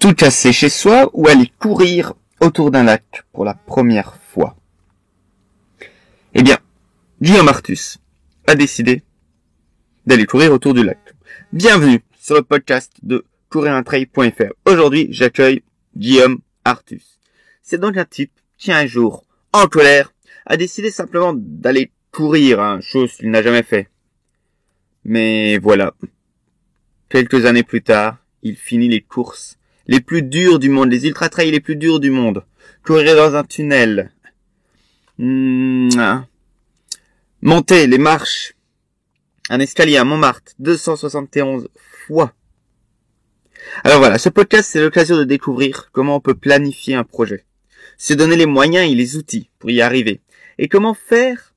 Tout casser chez soi ou aller courir autour d'un lac pour la première fois? Eh bien, Guillaume Artus a décidé d'aller courir autour du lac. Bienvenue sur le podcast de couriruntrail.fr. Aujourd'hui, j'accueille Guillaume Artus. C'est donc un type qui un jour, en colère, a décidé simplement d'aller courir, chose qu'il n'a jamais fait. Mais voilà, quelques années plus tard, il finit les courses les plus dures du monde, les ultra-trails les plus durs du monde. Courir dans un tunnel. Monter les marches. Un escalier à Montmartre, 271 fois. Alors voilà, ce podcast, c'est l'occasion de découvrir comment on peut planifier un projet. Se donner les moyens et les outils pour y arriver. Et comment faire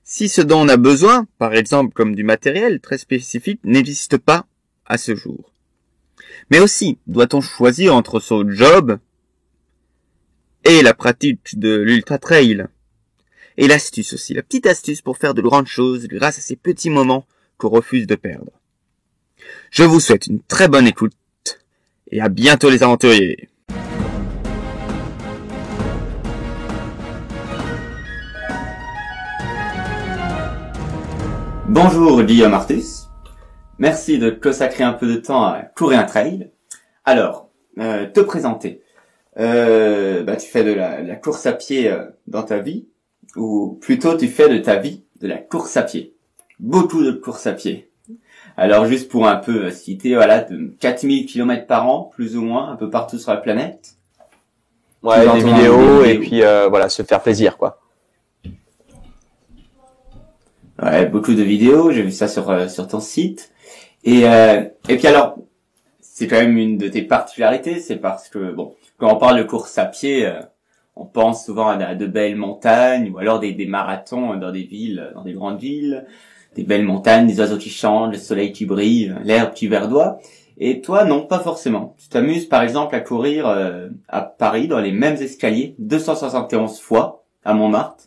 si ce dont on a besoin, par exemple comme du matériel très spécifique, n'existe pas à ce jour. Mais aussi, doit-on choisir entre son job et la pratique de l'ultra-trail? Et l'astuce aussi, la petite astuce pour faire de grandes choses grâce à ces petits moments qu'on refuse de perdre. Je vous souhaite une très bonne écoute et à bientôt les aventuriers. Bonjour Guillaume Artus. Merci de consacrer un peu de temps à courir un trail. Alors, te présenter. Tu fais de la course à pied dans ta vie, ou plutôt tu fais de ta vie de la course à pied. Beaucoup de course à pied. Alors juste pour un peu citer, voilà, de 4000 km par an, plus ou moins, un peu partout sur la planète. Ouais, des vidéos et puis voilà, se faire plaisir, quoi. Ouais, beaucoup de vidéos, j'ai vu ça sur ton site. Et puis alors, c'est quand même une de tes particularités, c'est parce que, bon, quand on parle de course à pied, on pense souvent à de belles montagnes, ou alors des marathons dans des villes, dans des grandes villes, des belles montagnes, des oiseaux qui chantent, le soleil qui brille, l'herbe qui verdoie. Et toi, non, pas forcément. Tu t'amuses par exemple à courir à Paris dans les mêmes escaliers 271 fois à Montmartre,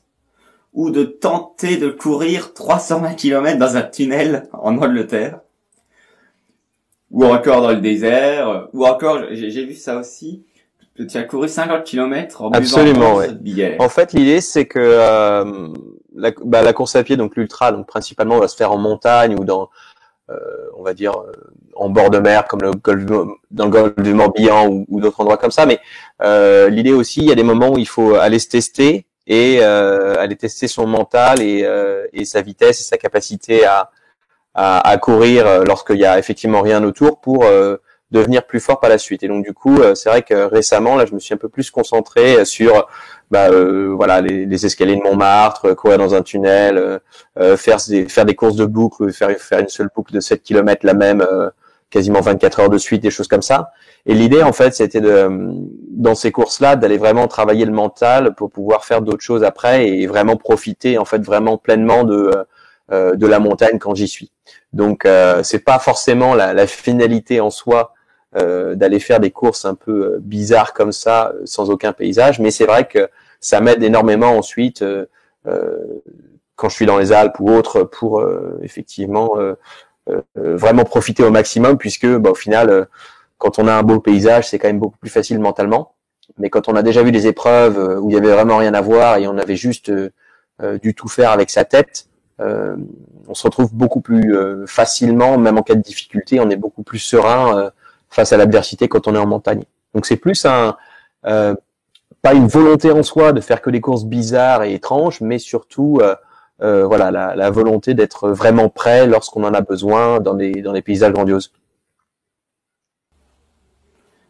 ou de tenter de courir 320 km dans un tunnel en Angleterre, ou encore dans le désert, ou encore, j'ai vu ça aussi, tu as couru 50 km en buvant Absolument, de bière. En fait, l'idée, c'est que la course à pied, donc l'ultra, donc principalement, va se faire en montagne ou dans, on va dire, en bord de mer, comme dans le golfe du Morbihan ou d'autres endroits comme ça. Mais l'idée aussi, il y a des moments où il faut aller se tester et aller tester son mental et sa vitesse et sa capacité à courir lorsqu'il y a effectivement rien autour pour devenir plus fort par la suite. Et donc du coup, c'est vrai que récemment, là, je me suis un peu plus concentré sur voilà les escaliers de Montmartre, courir dans un tunnel, faire des courses de boucle, faire une seule boucle de 7 km la même quasiment 24 heures de suite, des choses comme ça. Et l'idée en fait, c'était dans ces courses-là d'aller vraiment travailler le mental pour pouvoir faire d'autres choses après et vraiment profiter en fait vraiment pleinement de la montagne quand j'y suis. Donc c'est pas forcément la finalité en soi d'aller faire des courses un peu bizarres comme ça sans aucun paysage, mais c'est vrai que ça m'aide énormément ensuite quand je suis dans les Alpes ou autres pour effectivement vraiment profiter au maximum, puisque au final quand on a un beau paysage, c'est quand même beaucoup plus facile mentalement. Mais quand on a déjà vu des épreuves où il y avait vraiment rien à voir et on avait juste dû tout faire avec sa tête, on se retrouve beaucoup plus facilement, même en cas de difficulté, on est beaucoup plus serein face à l'adversité quand on est en montagne. Donc c'est plus pas une volonté en soi de faire que des courses bizarres et étranges, mais surtout voilà la volonté d'être vraiment prêt lorsqu'on en a besoin dans des paysages grandioses.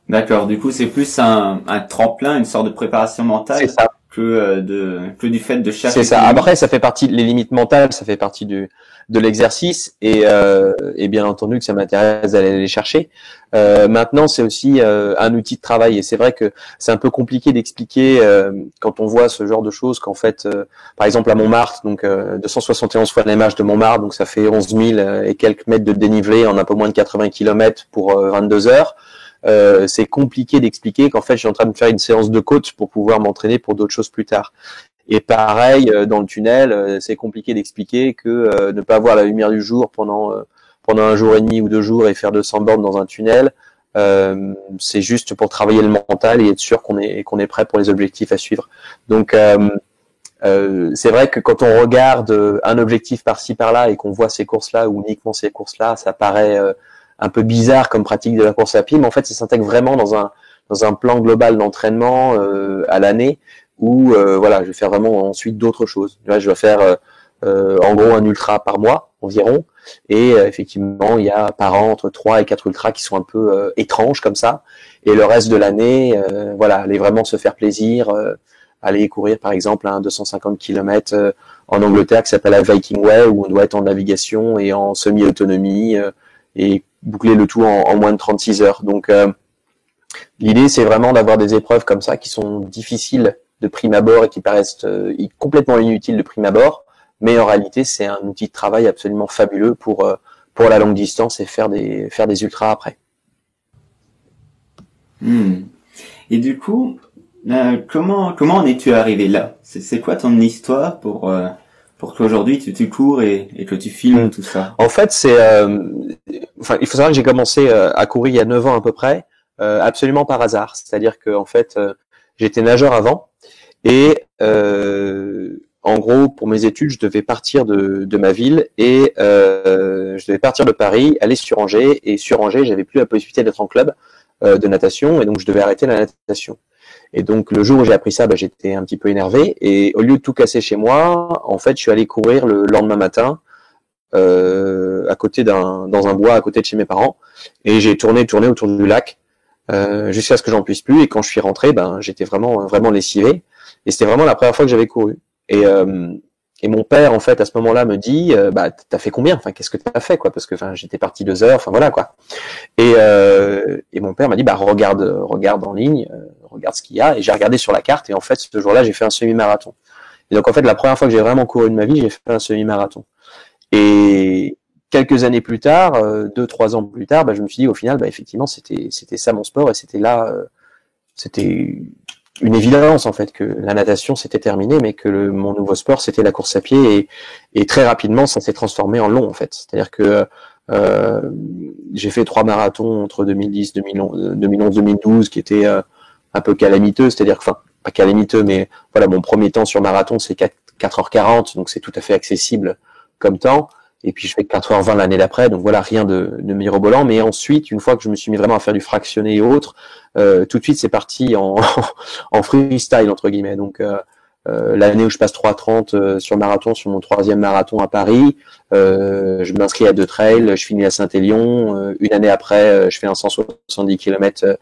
D'accord, du coup c'est plus un tremplin, une sorte de préparation mentale. C'est ça. Que du fait de chercher. C'est ça. Après, ça fait partie les limites mentales, ça fait partie de l'exercice et bien entendu que ça m'intéresse d'aller les chercher. Maintenant, c'est aussi un outil de travail et c'est vrai que c'est un peu compliqué d'expliquer quand on voit ce genre de choses qu'en fait, par exemple à Montmartre, donc 271 fois l'image de Montmartre, donc ça fait 11 000 et quelques mètres de dénivelé en un peu moins de 80 km pour 22 heures. C'est compliqué d'expliquer qu'en fait je suis en train de faire une séance de côte pour pouvoir m'entraîner pour d'autres choses plus tard. Et pareil dans le tunnel, c'est compliqué d'expliquer que ne pas voir la lumière du jour pendant un jour et demi ou 2 jours et faire 200 bornes dans un tunnel, C'est juste pour travailler le mental et être sûr qu'on est prêt pour les objectifs à suivre. Donc c'est vrai que quand on regarde un objectif par-ci par-là et qu'on voit ces courses-là ou uniquement ces courses-là, ça paraît un peu bizarre comme pratique de la course à pied, mais en fait, ça s'intègre vraiment dans un plan global d'entraînement à l'année où voilà, je vais faire vraiment ensuite d'autres choses. Là, je vais faire en gros un ultra par mois environ, et effectivement, il y a par an entre 3 et 4 ultras qui sont un peu étranges comme ça, et le reste de l'année, voilà, aller vraiment se faire plaisir. Aller courir par exemple un 250 km en Angleterre qui s'appelle la Viking Way, où on doit être en navigation et en semi-autonomie et boucler le tout en moins de 36 heures. Donc l'idée c'est vraiment d'avoir des épreuves comme ça qui sont difficiles de prime abord et qui paraissent complètement inutiles de prime abord, mais en réalité c'est un outil de travail absolument fabuleux pour la longue distance et faire des ultras après. Et du coup, comment en es-tu arrivé là? C'est quoi ton histoire pour qu'aujourd'hui tu cours et que tu filmes tout ça? En fait, il faut savoir que j'ai commencé à courir il y a 9 ans à peu près, absolument par hasard. C'est-à-dire que en fait, j'étais nageur avant et en gros, pour mes études, je devais partir de ma ville et je devais partir de Paris, aller sur Angers, et sur Angers, j'avais plus la possibilité d'être en club de natation et donc je devais arrêter la natation. Et donc le jour où j'ai appris ça, j'étais un petit peu énervé et au lieu de tout casser chez moi, en fait, je suis allé courir le lendemain matin à côté dans un bois à côté de chez mes parents et j'ai tourné autour du lac jusqu'à ce que j'en puisse plus. Et quand je suis rentré, j'étais vraiment lessivé et c'était vraiment la première fois que j'avais couru. Et mon père, en fait, à ce moment-là, me dit, t'as fait combien? Enfin, qu'est-ce que t'as fait, quoi? Parce que, j'étais parti 2 heures. Enfin, voilà, quoi. Et mon père m'a dit, regarde en ligne, regarde ce qu'il y a. Et j'ai regardé sur la carte. Et en fait, ce jour-là, j'ai fait un semi-marathon. Et donc, en fait, la première fois que j'ai vraiment couru de ma vie, j'ai fait un semi-marathon. Et quelques années plus tard, 2-3 ans plus tard, je me suis dit, au final, effectivement, c'était ça mon sport. Et c'était là, c'était une évidence en fait que la natation c'était terminé, mais que mon nouveau sport c'était la course à pied et très rapidement ça s'est transformé en long en fait. C'est-à-dire que j'ai fait 3 marathons entre 2010, 2011, 2012 qui étaient un peu calamiteux, c'est-à-dire que pas calamiteux, mais voilà, mon premier temps sur marathon c'est 4h40, donc c'est tout à fait accessible comme temps. Et puis je fais 4h20 l'année d'après, donc voilà, rien de mirobolant. Mais ensuite, une fois que je me suis mis vraiment à faire du fractionné et autres, tout de suite c'est parti en freestyle entre guillemets. Donc l'année où je passe 3h30 sur marathon, sur mon 3e marathon à Paris, je m'inscris à 2 trails, je finis à Saint-Élion. Une année après, je fais un 170 km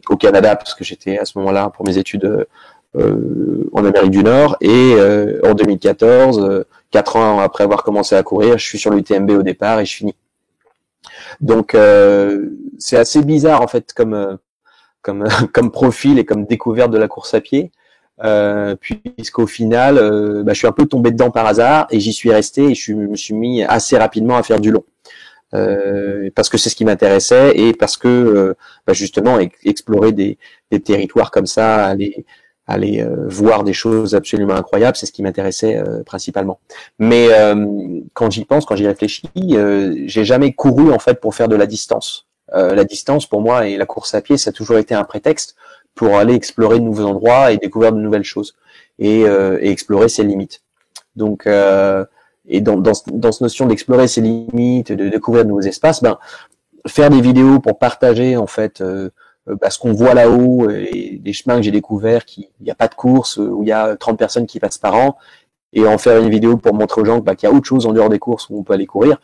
au Canada parce que j'étais à ce moment-là pour mes études en Amérique du Nord. Et en 2014, 4 ans après avoir commencé à courir, je suis sur l'UTMB au départ et je finis. Donc c'est assez bizarre en fait comme profil et comme découverte de la course à pied, puisqu'au final je suis un peu tombé dedans par hasard et j'y suis resté et je me suis mis assez rapidement à faire du long. Parce que c'est ce qui m'intéressait et parce que justement explorer des territoires comme ça, aller voir des choses absolument incroyables, c'est ce qui m'intéressait principalement. Mais quand j'y pense, quand j'y réfléchis, j'ai jamais couru en fait pour faire de la distance. La distance pour moi et la course à pied, ça a toujours été un prétexte pour aller explorer de nouveaux endroits et découvrir de nouvelles choses et explorer ses limites. Donc et dans cette notion d'explorer ses limites, de découvrir de nouveaux espaces, faire des vidéos pour partager en fait ce qu'on voit là-haut et des chemins que j'ai découverts il n'y a pas de course, où il y a 30 personnes qui passent par an, et en faire une vidéo pour montrer aux gens qu'il y a autre chose en dehors des courses où on peut aller courir,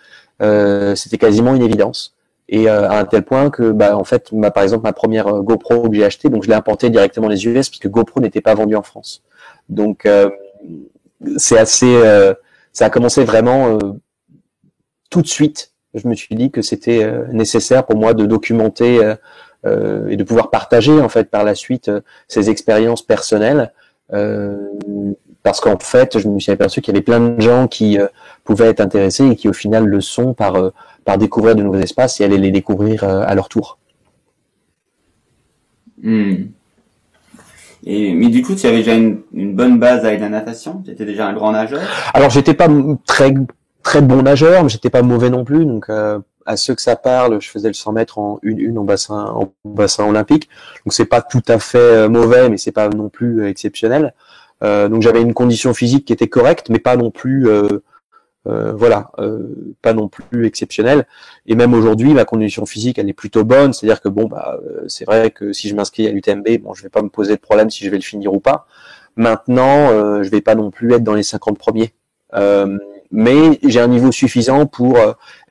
c'était quasiment une évidence. Et à un tel point que en fait par exemple ma première GoPro que j'ai achetée, donc je l'ai importée directement des US puisque GoPro n'était pas vendu en France. Donc c'est assez ça a commencé vraiment tout de suite. Je me suis dit que c'était nécessaire pour moi de documenter et de pouvoir partager en fait par la suite ces expériences personnelles, parce qu'en fait je me suis aperçu qu'il y avait plein de gens qui pouvaient être intéressés et qui au final le sont par découvrir de nouveaux espaces et aller les découvrir à leur tour. Mais du coup, tu avais déjà une bonne base avec la natation? Tu étais déjà un grand nageur? Alors j'étais pas très très bon nageur, mais j'étais pas mauvais non plus, donc à ceux que ça parle, je faisais le 100 mètres en 1-1 en bassin olympique. Donc c'est pas tout à fait mauvais, mais c'est pas non plus exceptionnel. Donc j'avais une condition physique qui était correcte, mais pas non plus pas non plus exceptionnelle. Et même aujourd'hui, ma condition physique, elle est plutôt bonne. C'est-à-dire que c'est vrai que si je m'inscris à l'UTMB, bon, je vais pas me poser de problème si je vais le finir ou pas. Maintenant, je vais pas non plus être dans les 50 premiers. Mais j'ai un niveau suffisant pour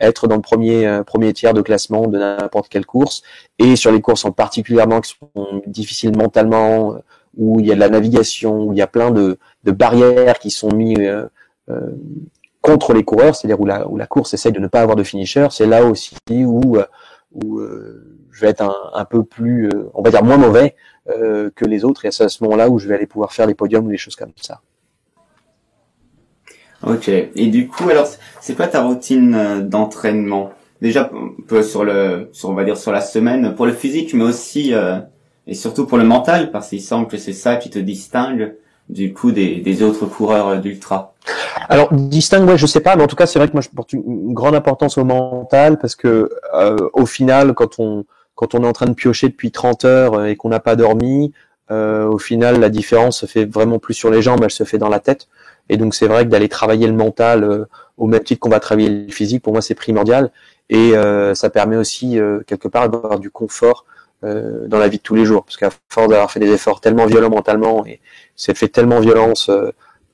être dans le premier tiers de classement de n'importe quelle course. Et sur les courses en particulièrement qui sont difficiles mentalement, où il y a de la navigation, où il y a plein de barrières qui sont mises contre les coureurs, c'est-à-dire où la course essaye de ne pas avoir de finisher, c'est là aussi où je vais être un peu plus, on va dire moins mauvais que les autres, et c'est à ce moment-là où je vais aller pouvoir faire les podiums ou des choses comme ça. Ok. Et du coup, alors, c'est quoi ta routine d'entraînement? Déjà, un peu on va dire sur la semaine, pour le physique, mais aussi et surtout pour le mental, parce qu'il semble que c'est ça qui te distingue du coup des autres coureurs d'ultra. Alors distingue, ouais, je sais pas, mais en tout cas c'est vrai que moi je porte une grande importance au mental, parce que au final quand on est en train de piocher depuis 30 heures et qu'on n'a pas dormi, au final la différence se fait vraiment plus sur les jambes, elle se fait dans la tête. Et donc c'est vrai que d'aller travailler le mental au même titre qu'on va travailler le physique, pour moi c'est primordial. Et ça permet aussi quelque part d'avoir du confort dans la vie de tous les jours, parce qu'à force d'avoir fait des efforts tellement violents mentalement et c'est fait tellement violence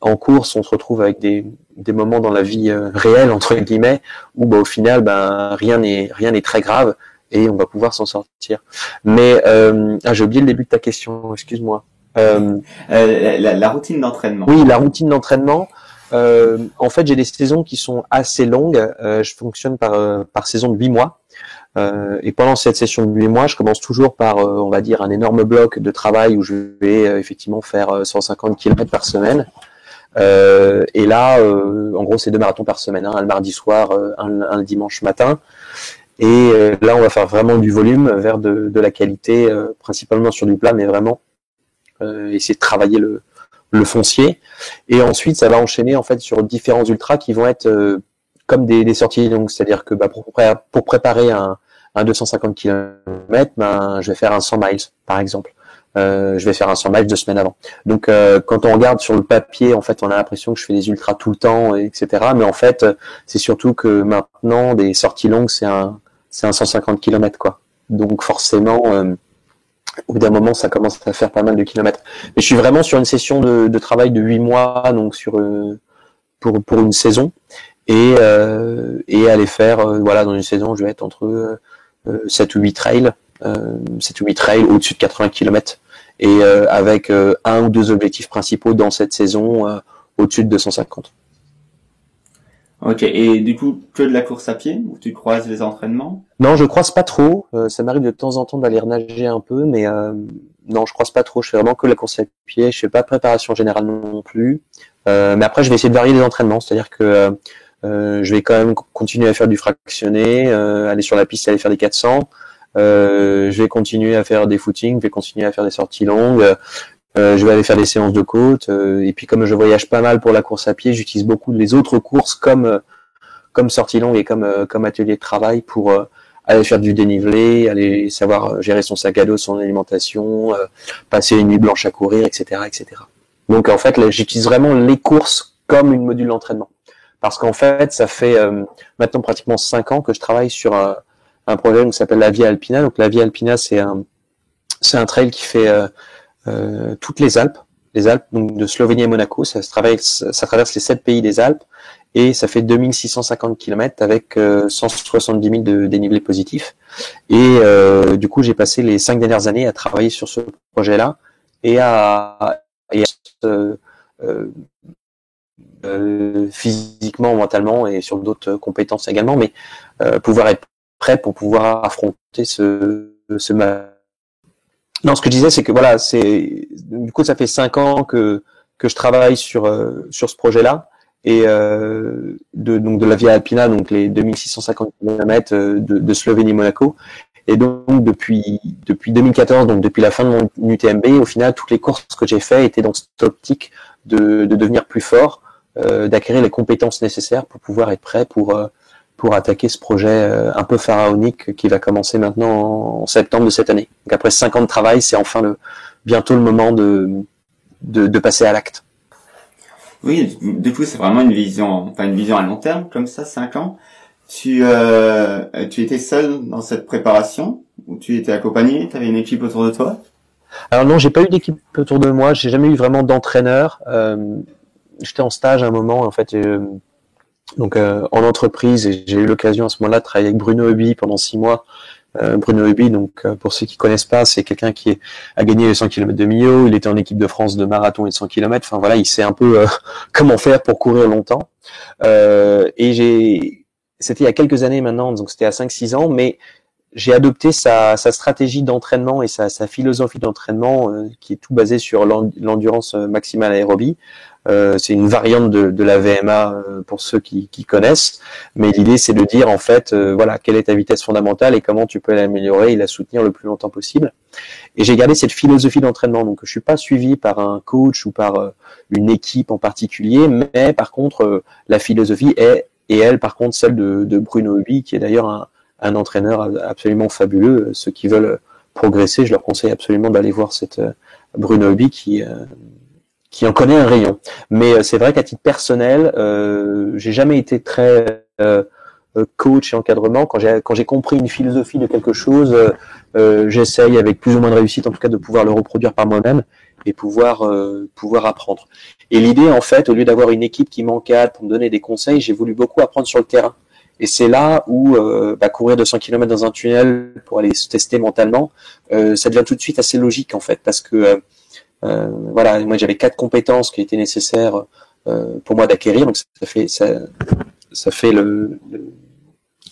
en course, on se retrouve avec des moments dans la vie réelle entre guillemets où au final rien n'est très grave et on va pouvoir s'en sortir. Mais j'ai oublié le début de ta question, excuse-moi. La routine d'entraînement. Oui, la routine d'entraînement. En fait, j'ai des saisons qui sont assez longues. Je fonctionne par saison de 8 mois. Et pendant cette session de 8 mois, je commence toujours par, on va dire, un énorme bloc de travail où je vais effectivement faire 150 km par semaine. Et là, en gros, c'est 2 marathons par semaine, un le mardi soir, un le dimanche matin. Et là, on va faire vraiment du volume vers de la qualité, principalement sur du plat, mais vraiment essayer de travailler le foncier. Et ensuite, ça va enchaîner en fait sur différents ultras qui vont être comme des sorties. Donc, c'est-à-dire que pour préparer un 250 km, je vais faire un 100 miles, par exemple. Je vais faire un 100 miles 2 semaines avant. Donc, quand on regarde sur le papier, en fait, on a l'impression que je fais des ultras tout le temps, etc. Mais en fait, c'est surtout que maintenant, des sorties longues, c'est un 150 km, quoi. Donc, forcément, au bout d'un moment, ça commence à faire pas mal de kilomètres. Mais je suis vraiment sur une session de travail de 8 mois, donc pour une saison. Et aller faire, dans une saison, je vais être entre 7 ou 8 trails, au-dessus de 80 km, et avec un ou deux objectifs principaux dans cette saison, au-dessus de 250. Ok, et du coup, que de la course à pied, ou tu croises les entraînements? Non, je croise pas trop, ça m'arrive de temps en temps d'aller nager un peu, mais non, je croise pas trop, je fais vraiment que la course à pied, je fais pas de préparation générale non plus, mais après je vais essayer de varier les entraînements, c'est-à-dire que je vais quand même continuer à faire du fractionné, aller sur la piste, aller faire des 400. Je vais continuer à faire des footings, je vais continuer à faire des sorties longues. Je vais aller faire des séances de côte. Et puis comme je voyage pas mal pour la course à pied, j'utilise beaucoup les autres courses comme sortie longue et comme atelier de travail pour aller faire du dénivelé, aller savoir gérer son sac à dos, son alimentation, passer une nuit blanche à courir, etc., etc. Donc en fait, là, j'utilise vraiment les courses comme une module d'entraînement. Parce qu'en fait, ça fait maintenant pratiquement 5 ans que je travaille sur un projet qui s'appelle la Via Alpina. Donc la Via Alpina, c'est un trail qui fait toutes les Alpes, donc de Slovénie à Monaco. Ça traverse les 7 pays des Alpes et ça fait 2650 km avec 170 000 de dénivelé positif. Et du coup, j'ai passé les 5 dernières années à travailler sur ce projet-là et physiquement, mentalement et sur d'autres compétences également, mais pouvoir être prêt pour pouvoir affronter ce Non, ce que je disais, c'est que voilà, du coup, ça fait 5 ans que je travaille sur ce projet-là et donc de la Via Alpina, donc les 2650 km de Slovénie-Monaco. Et donc depuis 2014, donc depuis la fin de mon UTMB, au final, toutes les courses que j'ai fait étaient dans cette optique de devenir plus fort, d'acquérir les compétences nécessaires pour pouvoir être prêt pour pour attaquer ce projet un peu pharaonique qui va commencer maintenant en septembre de cette année. Donc après 5 ans de travail, c'est enfin bientôt le moment de passer à l'acte. Oui, du coup, c'est vraiment une vision à long terme, comme ça, 5 ans. Tu étais seul dans cette préparation, ou tu étais accompagné, tu avais une équipe autour de toi? Alors non, j'ai pas eu d'équipe autour de moi, j'ai jamais eu vraiment d'entraîneur. J'étais en stage à un moment, en fait, en entreprise, et j'ai eu l'occasion à ce moment-là de travailler avec Bruno Huby pendant 6 mois. Bruno Huby, pour ceux qui connaissent pas, c'est quelqu'un qui a gagné les 100 km de Millau, il était en équipe de France de marathon et de 100 km, enfin voilà, il sait un peu comment faire pour courir longtemps. C'était il y a quelques années maintenant, donc c'était à 5-6 ans, mais j'ai adopté sa stratégie d'entraînement et sa philosophie d'entraînement qui est tout basé sur l'endurance maximale aérobie. C'est une variante de la VMA pour ceux qui connaissent, mais l'idée c'est de dire en fait voilà, quelle est ta vitesse fondamentale et comment tu peux l'améliorer et la soutenir le plus longtemps possible. Et j'ai gardé cette philosophie d'entraînement, donc je suis pas suivi par un coach ou par une équipe en particulier, mais par contre la philosophie est, et elle par contre celle de Bruno Huby, qui est d'ailleurs un entraîneur absolument fabuleux. Ceux qui veulent progresser, je leur conseille absolument d'aller voir cette Bruno Huby qui en connaît un rayon. Mais c'est vrai qu'à titre personnel, j'ai jamais été très coach et encadrement. Quand j'ai compris une philosophie de quelque chose, j'essaye avec plus ou moins de réussite, en tout cas, de pouvoir le reproduire par moi-même et pouvoir apprendre. Et l'idée, en fait, au lieu d'avoir une équipe qui m'encadre pour me donner des conseils, j'ai voulu beaucoup apprendre sur le terrain. Et c'est là où courir 200 km dans un tunnel pour aller se tester mentalement, ça devient tout de suite assez logique en fait, parce que voilà, moi j'avais 4 compétences qui étaient nécessaires pour moi d'acquérir, donc ça fait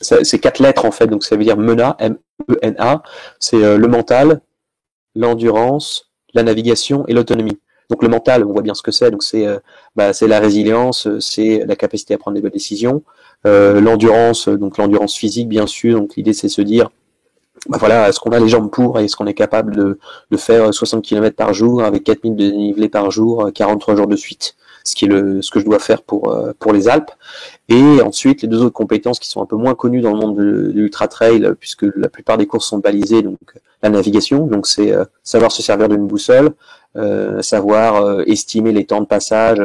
c'est 4 lettres en fait, donc ça veut dire MENA, M-E-N-A, c'est le mental, l'endurance, la navigation et l'autonomie. Donc le mental, on voit bien ce que c'est, donc c'est la résilience, c'est la capacité à prendre des bonnes décisions. L'endurance, donc l'endurance physique bien sûr, donc l'idée c'est de se dire voilà, est-ce qu'on a les jambes pour et est-ce qu'on est capable de faire 60 km par jour avec 4 minutes de dénivelé par jour, 43 jours de suite, ce que je dois faire pour les Alpes. Et ensuite les 2 autres compétences qui sont un peu moins connues dans le monde de l'ultra trail, puisque la plupart des courses sont balisées, donc la navigation, donc c'est savoir se servir d'une boussole, savoir estimer les temps de passage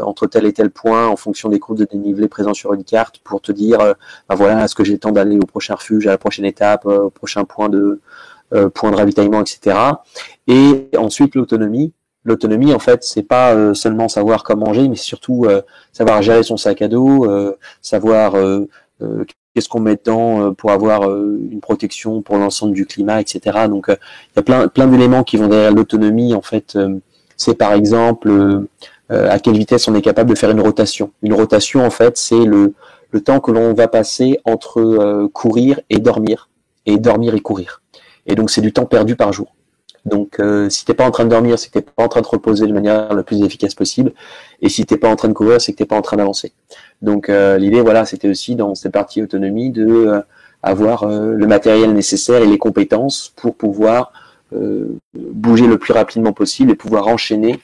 entre tel et tel point en fonction des courbes de dénivelé présents sur une carte pour te dire voilà, est-ce que j'ai le temps d'aller au prochain refuge, à la prochaine étape, au prochain point de ravitaillement, etc. Et ensuite l'autonomie. L'autonomie, en fait, c'est pas seulement savoir comment manger, mais surtout savoir gérer son sac à dos, savoir qu'est-ce qu'on met dedans pour avoir une protection pour l'ensemble du climat, etc. Donc, il y a plein d'éléments qui vont derrière l'autonomie. En fait, c'est par exemple à quelle vitesse on est capable de faire une rotation. Une rotation, en fait, c'est le temps que l'on va passer entre courir et dormir et courir. Et donc, c'est du temps perdu par jour. Donc, si t'es pas en train de dormir, c'est que t'es pas en train de te reposer de manière la plus efficace possible. Et si t'es pas en train de courir, c'est que t'es pas en train d'avancer. Donc, l'idée, voilà, c'était aussi dans cette partie autonomie de avoir le matériel nécessaire et les compétences pour pouvoir bouger le plus rapidement possible et pouvoir enchaîner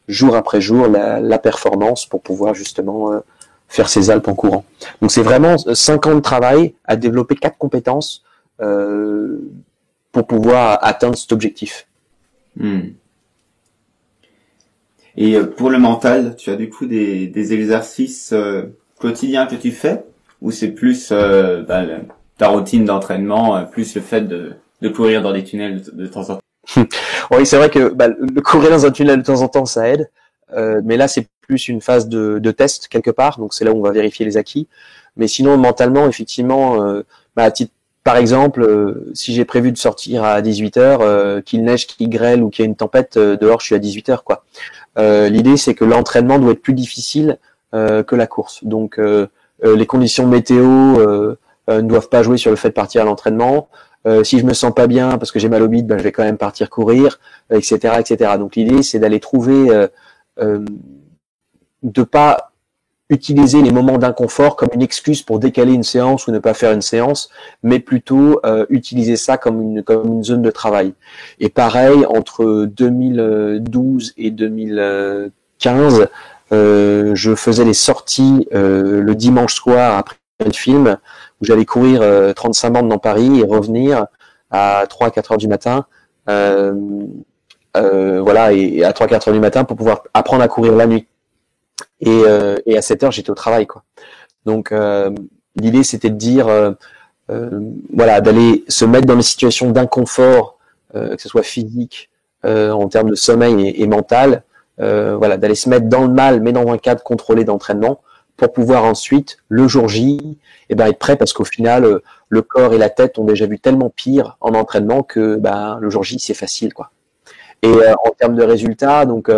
jour après jour la performance pour pouvoir justement faire ses Alpes en courant. Donc, c'est vraiment 5 ans de travail à développer 4 compétences pour pouvoir atteindre cet objectif. Et pour le mental, tu as du coup des exercices quotidiens que tu fais, ou c'est plus ta routine d'entraînement, plus le fait de courir dans des tunnels de temps en temps? Oui, c'est vrai que le courir dans un tunnel de temps en temps, ça aide, mais là c'est plus une phase de test quelque part, donc c'est là où on va vérifier les acquis. Mais sinon, mentalement, effectivement, à titre par exemple, si j'ai prévu de sortir à 18h, qu'il neige, qu'il grêle ou qu'il y a une tempête, dehors je suis à 18h quoi. L'idée c'est que l'entraînement doit être plus difficile que la course. Donc les conditions météo ne doivent pas jouer sur le fait de partir à l'entraînement. Si je me sens pas bien parce que j'ai mal au bide, je vais quand même partir courir, etc., etc. Donc l'idée c'est d'aller trouver de pas utiliser les moments d'inconfort comme une excuse pour décaler une séance ou ne pas faire une séance, mais plutôt utiliser ça comme une zone de travail. Et pareil, entre 2012 et 2015, je faisais les sorties le dimanche soir après de film où j'allais courir 35 bornes dans Paris et revenir à 3-4 heures du matin. Voilà, et à 3-4 heures du matin pour pouvoir apprendre à courir la nuit. Et à 7 heures, j'étais au travail, quoi. Donc, l'idée, c'était de dire, voilà, d'aller se mettre dans des situations d'inconfort, que ce soit physique, en termes de sommeil et mental, voilà, d'aller se mettre dans le mal, mais dans un cadre contrôlé d'entraînement, pour pouvoir ensuite, le jour J, être prêt, parce qu'au final, le corps et la tête ont déjà vu tellement pire en entraînement que le jour J, c'est facile, quoi. Et en termes de résultats, donc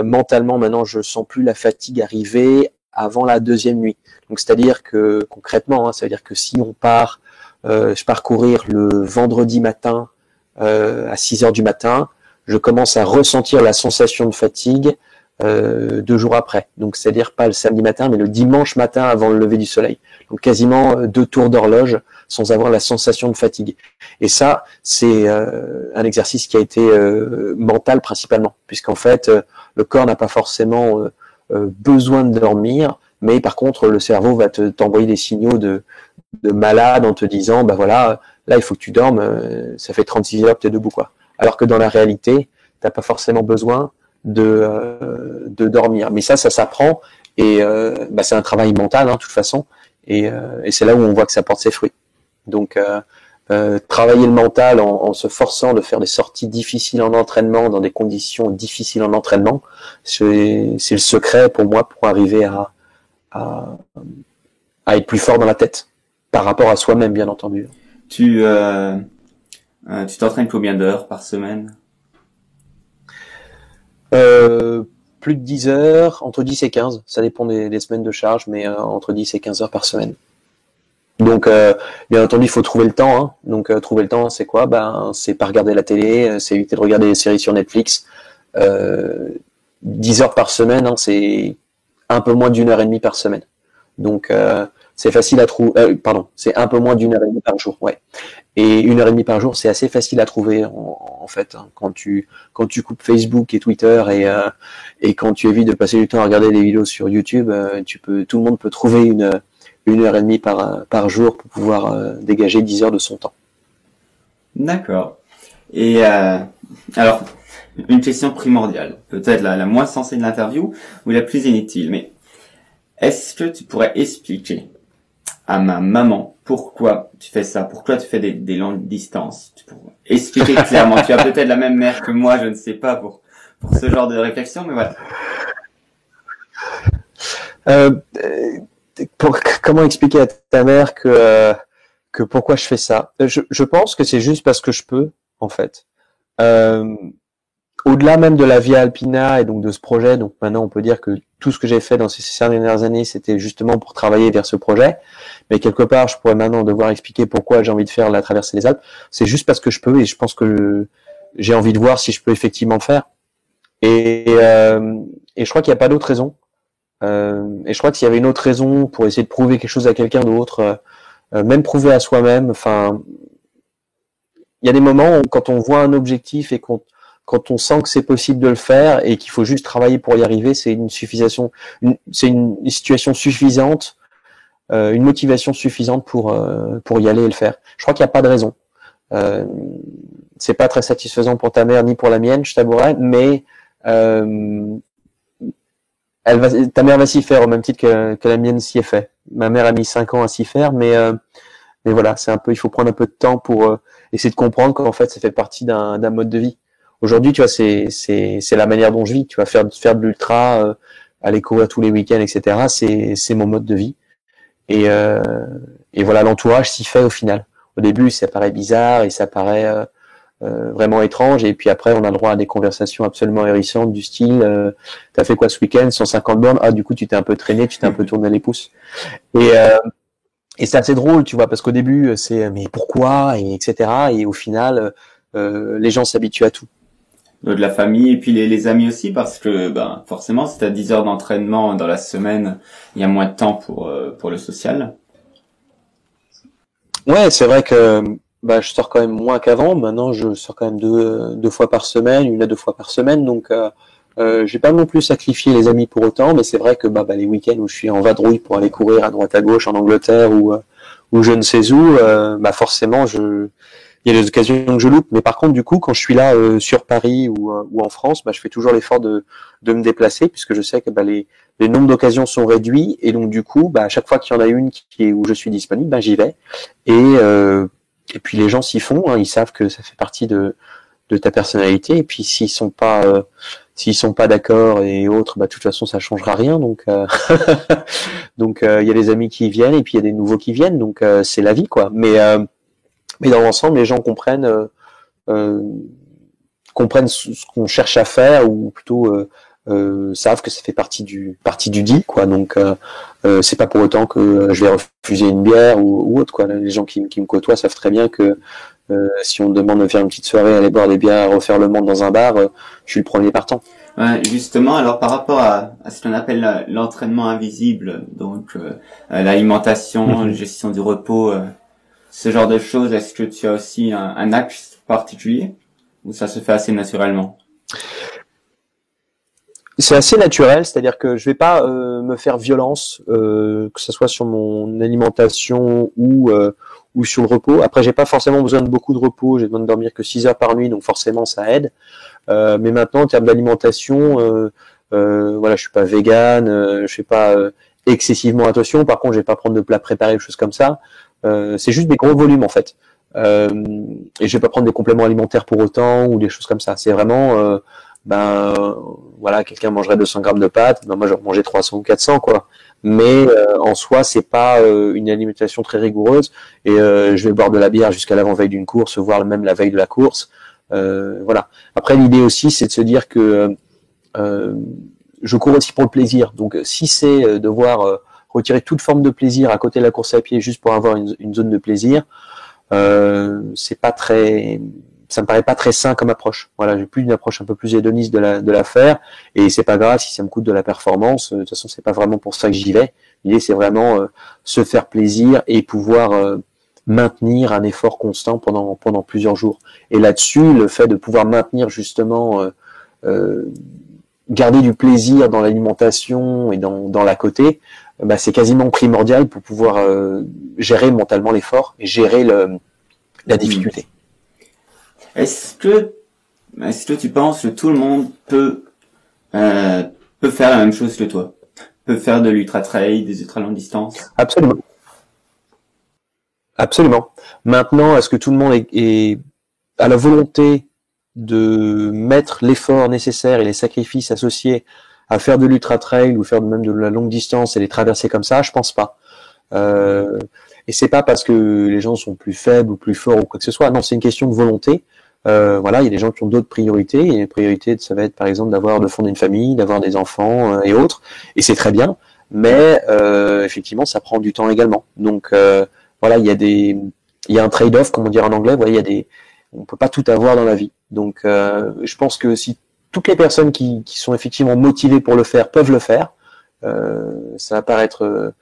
mentalement, maintenant, je sens plus la fatigue arriver avant la deuxième nuit. Donc, c'est-à-dire que concrètement, ça veut dire que si on part, je pars courir le vendredi matin à 6 heures du matin, je commence à ressentir la sensation de fatigue 2 jours après. Donc, c'est-à-dire pas le samedi matin, mais le dimanche matin avant le lever du soleil. Donc, quasiment 2 tours d'horloge sans avoir la sensation de fatigue. Et ça, c'est un exercice qui a été mental principalement, puisqu'en fait, le corps n'a pas forcément besoin de dormir, mais par contre, le cerveau va t'envoyer des signaux de malade en te disant, voilà, là, il faut que tu dormes, ça fait 36 heures que tu es debout, quoi. Alors que dans la réalité, t'as pas forcément besoin de dormir. Mais ça s'apprend, et c'est un travail mental, de toute façon, et c'est là où on voit que ça porte ses fruits. Donc, travailler le mental en se forçant de faire des sorties difficiles en entraînement, dans des conditions difficiles en entraînement, c'est le secret pour moi pour arriver à être plus fort dans la tête, par rapport à soi-même, bien entendu. Tu t'entraînes combien d'heures par semaine? Plus de 10 heures, entre 10 et 15, ça dépend des semaines de charge, mais entre 10 et 15 heures par semaine. Donc, bien entendu, il faut trouver le temps. Hein. Donc, trouver le temps, c'est quoi? C'est pas regarder la télé, c'est éviter de regarder des séries sur Netflix. 10 heures par semaine, c'est un peu moins d'1 heure et demie par semaine. Donc, c'est facile à trouver. C'est un peu moins d'1 heure et demie par jour, ouais. Et 1 heure et demie par jour, c'est assez facile à trouver en fait. Hein, quand tu coupes Facebook et Twitter et quand tu évites de passer du temps à regarder des vidéos sur YouTube, tout le monde peut trouver 1 heure et demie par jour pour pouvoir dégager 10 heures de son temps. D'accord. Et alors, une question primordiale, peut-être la moins sensée de l'interview ou la plus inutile, mais est-ce que tu pourrais expliquer à ma maman pourquoi tu fais ça, pourquoi tu fais des longues distances? Tu pourrais expliquer clairement. Tu as peut-être la même mère que moi, je ne sais pas pour ce genre de réflexion, mais voilà. Comment expliquer à ta mère que pourquoi je fais ça? Je pense que c'est juste parce que je peux, en fait. Au-delà même de la Via Alpina et donc de ce projet, donc maintenant on peut dire que tout ce que j'ai fait dans ces 5 dernières années, c'était justement pour travailler vers ce projet. Mais quelque part, je pourrais maintenant devoir expliquer pourquoi j'ai envie de faire la traversée des Alpes. C'est juste parce que je peux, et je pense que j'ai envie de voir si je peux effectivement le faire. Et je crois qu'il n'y a pas d'autre raison. Et je crois que s'il y avait une autre raison pour essayer de prouver quelque chose à quelqu'un d'autre, même prouver à soi-même, enfin, il y a des moments où quand on voit un objectif et quand on sent que c'est possible de le faire et qu'il faut juste travailler pour y arriver, c'est une situation suffisante, une motivation suffisante pour y aller et le faire. Je crois qu'il n'y a pas de raison. C'est pas très satisfaisant pour ta mère ni pour la mienne, je t'avouerai, mais ta mère va s'y faire au même titre que la mienne s'y est fait. Ma mère a mis 5 ans à s'y faire, mais voilà, il faut prendre un peu de temps pour essayer de comprendre qu'en fait, ça fait partie d'un mode de vie. Aujourd'hui, tu vois, c'est la manière dont je vis. Tu vas faire de l'ultra, aller courir tous les week-ends, etc. C'est mon mode de vie. Et voilà, l'entourage s'y fait au final. Au début, ça paraît bizarre et ça paraît vraiment étrange. Et puis après, on a le droit à des conversations absolument hérissantes du style t'as fait quoi ce week-end? 150 bornes. Ah, du coup, tu t'es un peu traîné, tu t'es un peu tourné les pouces. Et c'est assez drôle, tu vois, parce qu'au début, c'est mais pourquoi, et etc. Et au final, les gens s'habituent à tout. De la famille et puis les amis aussi, parce que forcément, si t'as 10 heures d'entraînement dans la semaine, il y a moins de temps pour le social. Ouais, c'est vrai que je sors quand même moins qu'avant. Maintenant, je sors quand même deux fois par semaine, 1 à 2 fois par semaine. Donc, J'ai pas non plus sacrifié les amis pour autant, mais c'est vrai que les week-ends où je suis en vadrouille pour aller courir à droite à gauche en Angleterre ou je ne sais où, forcément il y a des occasions que je loupe. Mais par contre, du coup, quand je suis là sur Paris ou en France, je fais toujours l'effort de me déplacer, puisque je sais que les nombres d'occasions sont réduits, et donc du coup, à chaque fois qu'il y en a une où je suis disponible, j'y vais. Et puis les gens s'y font, hein, ils savent que ça fait partie de ta personnalité. Et puis s'ils sont pas d'accord et autres, de toute façon ça changera rien. Donc donc il y a des amis qui viennent et puis il y a des nouveaux qui viennent. Donc c'est la vie, quoi. Mais dans l'ensemble, les gens comprennent ce qu'on cherche à faire, ou plutôt savent que ça fait partie du deal, quoi. Donc c'est pas pour autant que je vais refuser une bière ou autre, quoi. Les gens qui me côtoient savent très bien que si on me demande de faire une petite soirée, aller boire des bières, refaire le monde dans un bar, je suis le premier partant. Ouais, justement, alors par rapport à ce qu'on appelle l'entraînement invisible, donc l'alimentation, gestion du repos, ce genre de choses, est-ce que tu as aussi un axe particulier ou ça se fait assez naturellement? C'est assez naturel, c'est-à-dire que je vais pas me faire violence, que ce soit sur mon alimentation ou sur le repos. Après, j'ai pas forcément besoin de beaucoup de repos, j'ai besoin de dormir que 6 heures par nuit, donc forcément ça aide. Mais maintenant, en termes d'alimentation, je suis pas vegan, je fais pas excessivement attention. Par contre, je vais pas prendre de plats préparés ou choses comme ça. C'est juste des gros volumes en fait. Et je vais pas prendre des compléments alimentaires pour autant ou des choses comme ça. C'est vraiment quelqu'un mangerait 200 grammes de pâtes, moi je vais manger 300 ou 400, quoi. Mais en soi, c'est pas une alimentation très rigoureuse. Et je vais boire de la bière jusqu'à l'avant-veille d'une course, voire même la veille de la course. Voilà. Après, l'idée aussi, c'est de se dire que je cours aussi pour le plaisir. Donc, si c'est devoir retirer toute forme de plaisir à côté de la course à pied juste pour avoir une zone de plaisir, c'est pas très, ça me paraît pas très sain comme approche. Voilà, j'ai plus une approche un peu plus hédoniste de l'affaire, et c'est pas grave si ça me coûte de la performance. De toute façon, c'est pas vraiment pour ça que j'y vais. L'idée, c'est vraiment se faire plaisir et pouvoir maintenir un effort constant pendant plusieurs jours. Et là-dessus, le fait de pouvoir maintenir justement garder du plaisir dans l'alimentation et dans l'à côté, c'est quasiment primordial pour pouvoir gérer mentalement l'effort et gérer la difficulté. Est-ce que tu penses que tout le monde peut faire la même chose que toi? Peut faire de l'ultra trail, des ultra longue distance? Absolument. Absolument. Maintenant, est-ce que tout le monde a la volonté de mettre l'effort nécessaire et les sacrifices associés à faire de l'ultra trail ou faire même de la longue distance et les traverser comme ça? Je pense pas. Et c'est pas parce que les gens sont plus faibles ou plus forts ou quoi que ce soit. Non, c'est une question de volonté. Il y a des gens qui ont d'autres priorités. Et les priorités, ça va être par exemple de fonder une famille, d'avoir des enfants et autres. Et c'est très bien. Mais effectivement, ça prend du temps également. Donc il y a un trade-off, comme on dit en anglais. On peut pas tout avoir dans la vie. Donc je pense que si toutes les personnes qui sont effectivement motivées pour le faire peuvent le faire, ça va paraître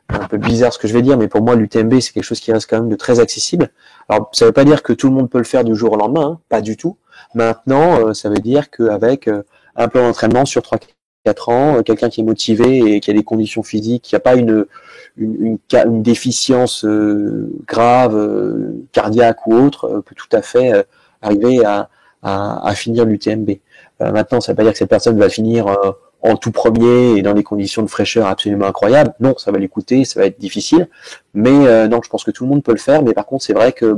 un peu bizarre ce que je vais dire, mais pour moi l'UTMB c'est quelque chose qui reste quand même de très accessible. Alors ça veut pas dire que tout le monde peut le faire du jour au lendemain, hein, pas du tout. Maintenant ça veut dire qu'avec un plan d'entraînement sur 3-4 ans, quelqu'un qui est motivé et qui a des conditions physiques, qui n'a pas une déficience grave, cardiaque ou autre, peut tout à fait arriver à finir l'UTMB. Maintenant, ça ne veut pas dire que cette personne va finir en tout premier et dans des conditions de fraîcheur absolument incroyables. Non, ça va lui coûter, ça va être difficile. Mais non, je pense que tout le monde peut le faire. Mais par contre, c'est vrai que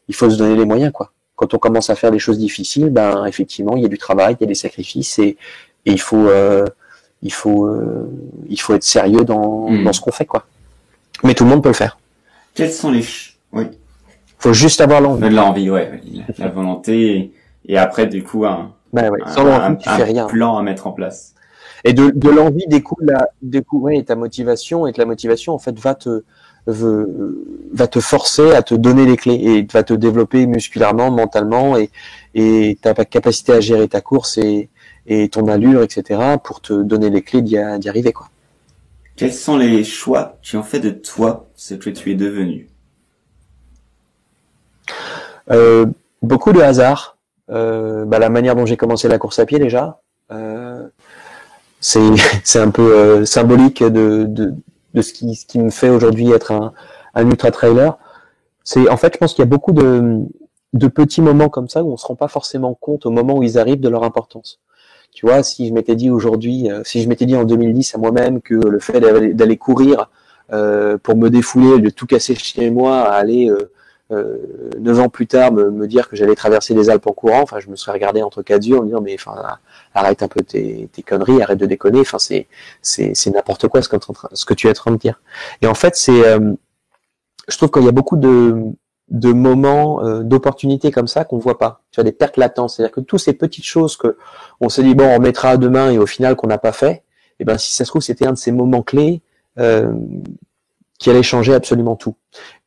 il faut se donner les moyens, quoi. Quand on commence à faire des choses difficiles, effectivement, il y a du travail, il y a des sacrifices et il faut être sérieux dans ce qu'on fait, quoi. Mais tout le monde peut le faire. Quels sont les oui. Faut juste avoir l'envie. L'envie, ouais, la volonté et après du coup sans l'envie, tu fais rien. Plan à mettre en place. Et de l'envie découle ta motivation, et que la motivation en fait va te forcer à te donner les clés et va te développer musculairement, mentalement et ta capacité à gérer ta course et ton allure, etc. pour te donner les clés d'y arriver, quoi. Quels sont les choix qui ont fait de toi ce que tu es devenu? Beaucoup de hasard. La manière dont j'ai commencé la course à pied déjà. c'est c'est un peu symbolique de ce qui me fait aujourd'hui être un ultra trailer. C'est en fait, je pense qu'il y a beaucoup de petits moments comme ça où on se rend pas forcément compte au moment où ils arrivent de leur importance. Tu vois, si je m'étais dit aujourd'hui, si je m'étais dit en 2010 à moi-même que le fait d'aller courir pour me défouler, de tout casser chez moi, à aller 9 ans plus tard me dire que j'allais traverser les Alpes en courant, enfin je me serais regardé entre quatre yeux en me disant mais enfin arrête un peu tes conneries, arrête de déconner, enfin c'est n'importe quoi ce que tu es en train de dire. Et en fait c'est je trouve qu'il y a beaucoup de moments d'opportunités comme ça qu'on voit pas. Tu as des pertes latentes, c'est-à-dire que toutes ces petites choses que on se dit bon on mettra demain et au final qu'on n'a pas fait, et ben si ça se trouve c'était un de ces moments clés qui allait changer absolument tout.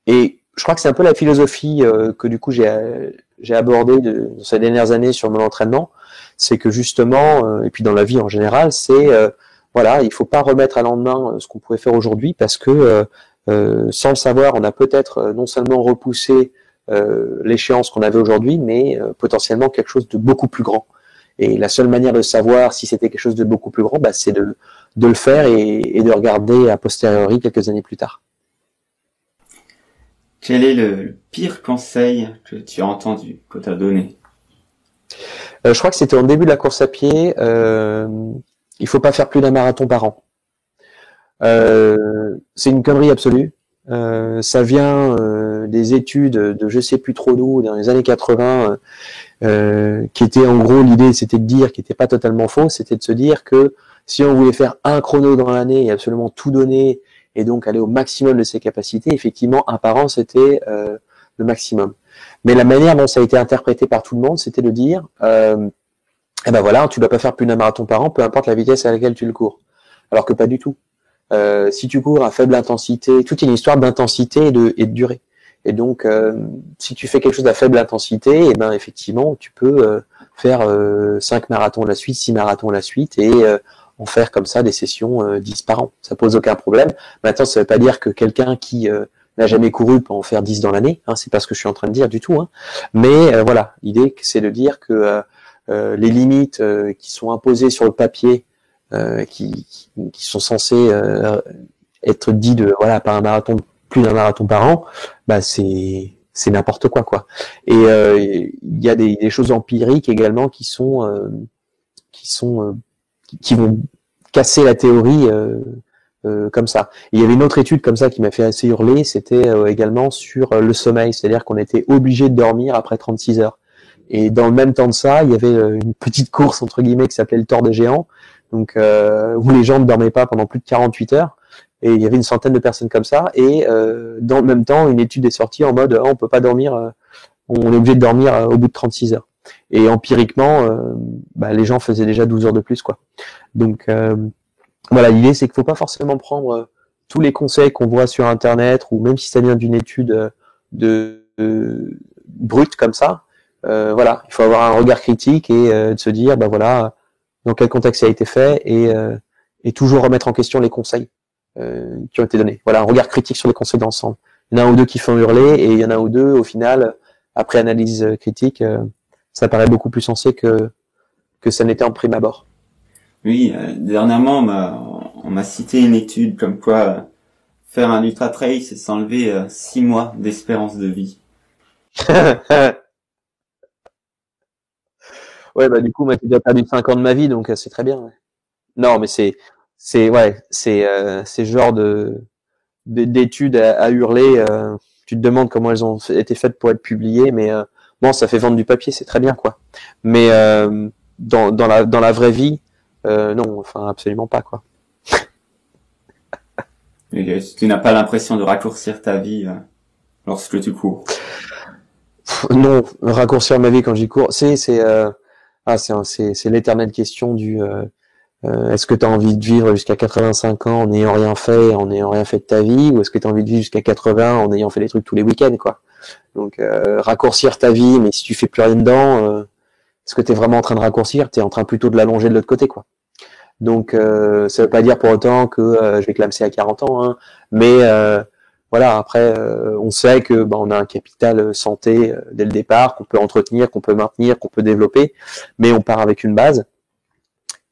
Et je crois que c'est un peu la philosophie que du coup j'ai abordé dans ces dernières années sur mon entraînement, c'est que justement et puis dans la vie en général, c'est voilà, il faut pas remettre à lendemain ce qu'on pouvait faire aujourd'hui parce que sans le savoir, on a peut-être non seulement repoussé l'échéance qu'on avait aujourd'hui, mais potentiellement quelque chose de beaucoup plus grand. Et la seule manière de savoir si c'était quelque chose de beaucoup plus grand, bah, c'est de le faire et de regarder a posteriori quelques années plus tard. Quel est le pire conseil que tu as entendu, que tu as donné? Je crois que c'était au début de la course à pied. Il faut pas faire plus d'un marathon par an. C'est une connerie absolue. Ça vient des études de je sais plus trop d'où dans les années 80, qui était en gros l'idée, c'était de dire, qui était pas totalement faux, c'était de se dire que si on voulait faire un chrono dans l'année et absolument tout donner et donc aller au maximum de ses capacités, effectivement, un par an, c'était le maximum. Mais la manière dont ça a été interprété par tout le monde, c'était de dire, eh ben voilà, tu dois pas faire plus d'un marathon par an, peu importe la vitesse à laquelle tu le cours. Alors que pas du tout. Si tu cours à faible intensité, toute une histoire d'intensité et de durée. Et donc, si tu fais quelque chose à faible intensité, eh ben effectivement, tu peux faire 5 marathons à la suite, 6 marathons à la suite, et en faire comme ça des sessions 10 par an. Ça pose aucun problème. Maintenant, ça veut pas dire que quelqu'un qui n'a jamais couru peut en faire 10 dans l'année. Hein, c'est pas ce que je suis en train de dire du tout. Hein. Mais voilà, l'idée, c'est de dire que les limites qui sont imposées sur le papier, qui sont censés être dits de voilà par un marathon, plus d'un marathon par an, bah c'est n'importe quoi. Et il y a des choses empiriques également qui vont casser la théorie comme ça. Et il y avait une autre étude comme ça qui m'a fait assez hurler, c'était également sur le sommeil, c'est-à-dire qu'on était obligé de dormir après 36 heures. Et dans le même temps de ça, il y avait une petite course entre guillemets qui s'appelait le Tour des Géants, donc où les gens ne dormaient pas pendant plus de 48 heures. Et il y avait une centaine de personnes comme ça. Et dans le même temps, une étude est sortie en mode on peut pas dormir, on est obligé de dormir au bout de 36 heures. Et empiriquement, les gens faisaient déjà 12 heures de plus, quoi. Donc voilà, l'idée c'est qu'il faut pas forcément prendre tous les conseils qu'on voit sur Internet, ou même si ça vient d'une étude brute comme ça. Voilà, il faut avoir un regard critique et de se dire, voilà, dans quel contexte ça a été fait, et toujours remettre en question les conseils qui ont été donnés. Voilà, un regard critique sur les conseils d'ensemble. Il y en a un ou deux qui font hurler, et il y en a un ou deux, au final, après analyse critique, ça paraît beaucoup plus sensé que ça n'était en prime abord. Oui, dernièrement, on m'a cité une étude comme quoi faire un ultra trail, c'est s'enlever 6 mois d'espérance de vie. Ouais, du coup, moi, j'ai déjà perdu 5 ans de ma vie, donc c'est très bien. Ouais. Non, mais c'est ce genre d'études à hurler. Tu te demandes comment elles ont été faites pour être publiées, mais bon, ça fait vendre du papier, c'est très bien, quoi. Mais dans la vraie vie, non, enfin, absolument pas, quoi. Et tu n'as pas l'impression de raccourcir ta vie lorsque tu cours? Non, raccourcir ma vie quand j'y cours, c'est l'éternelle question du est-ce que tu as envie de vivre jusqu'à 85 ans en n'ayant rien fait de ta vie, ou est-ce que tu as envie de vivre jusqu'à 80 en ayant fait des trucs tous les week-ends, quoi. Donc raccourcir ta vie, mais si tu fais plus rien dedans, est-ce que tu es vraiment en train de raccourcir? Tu es en train plutôt de l'allonger de l'autre côté, quoi. Donc ça veut pas dire pour autant que je vais clamser à 40 ans, hein, mais voilà, après on sait que on a un capital santé dès le départ, qu'on peut entretenir, qu'on peut maintenir, qu'on peut développer, mais on part avec une base.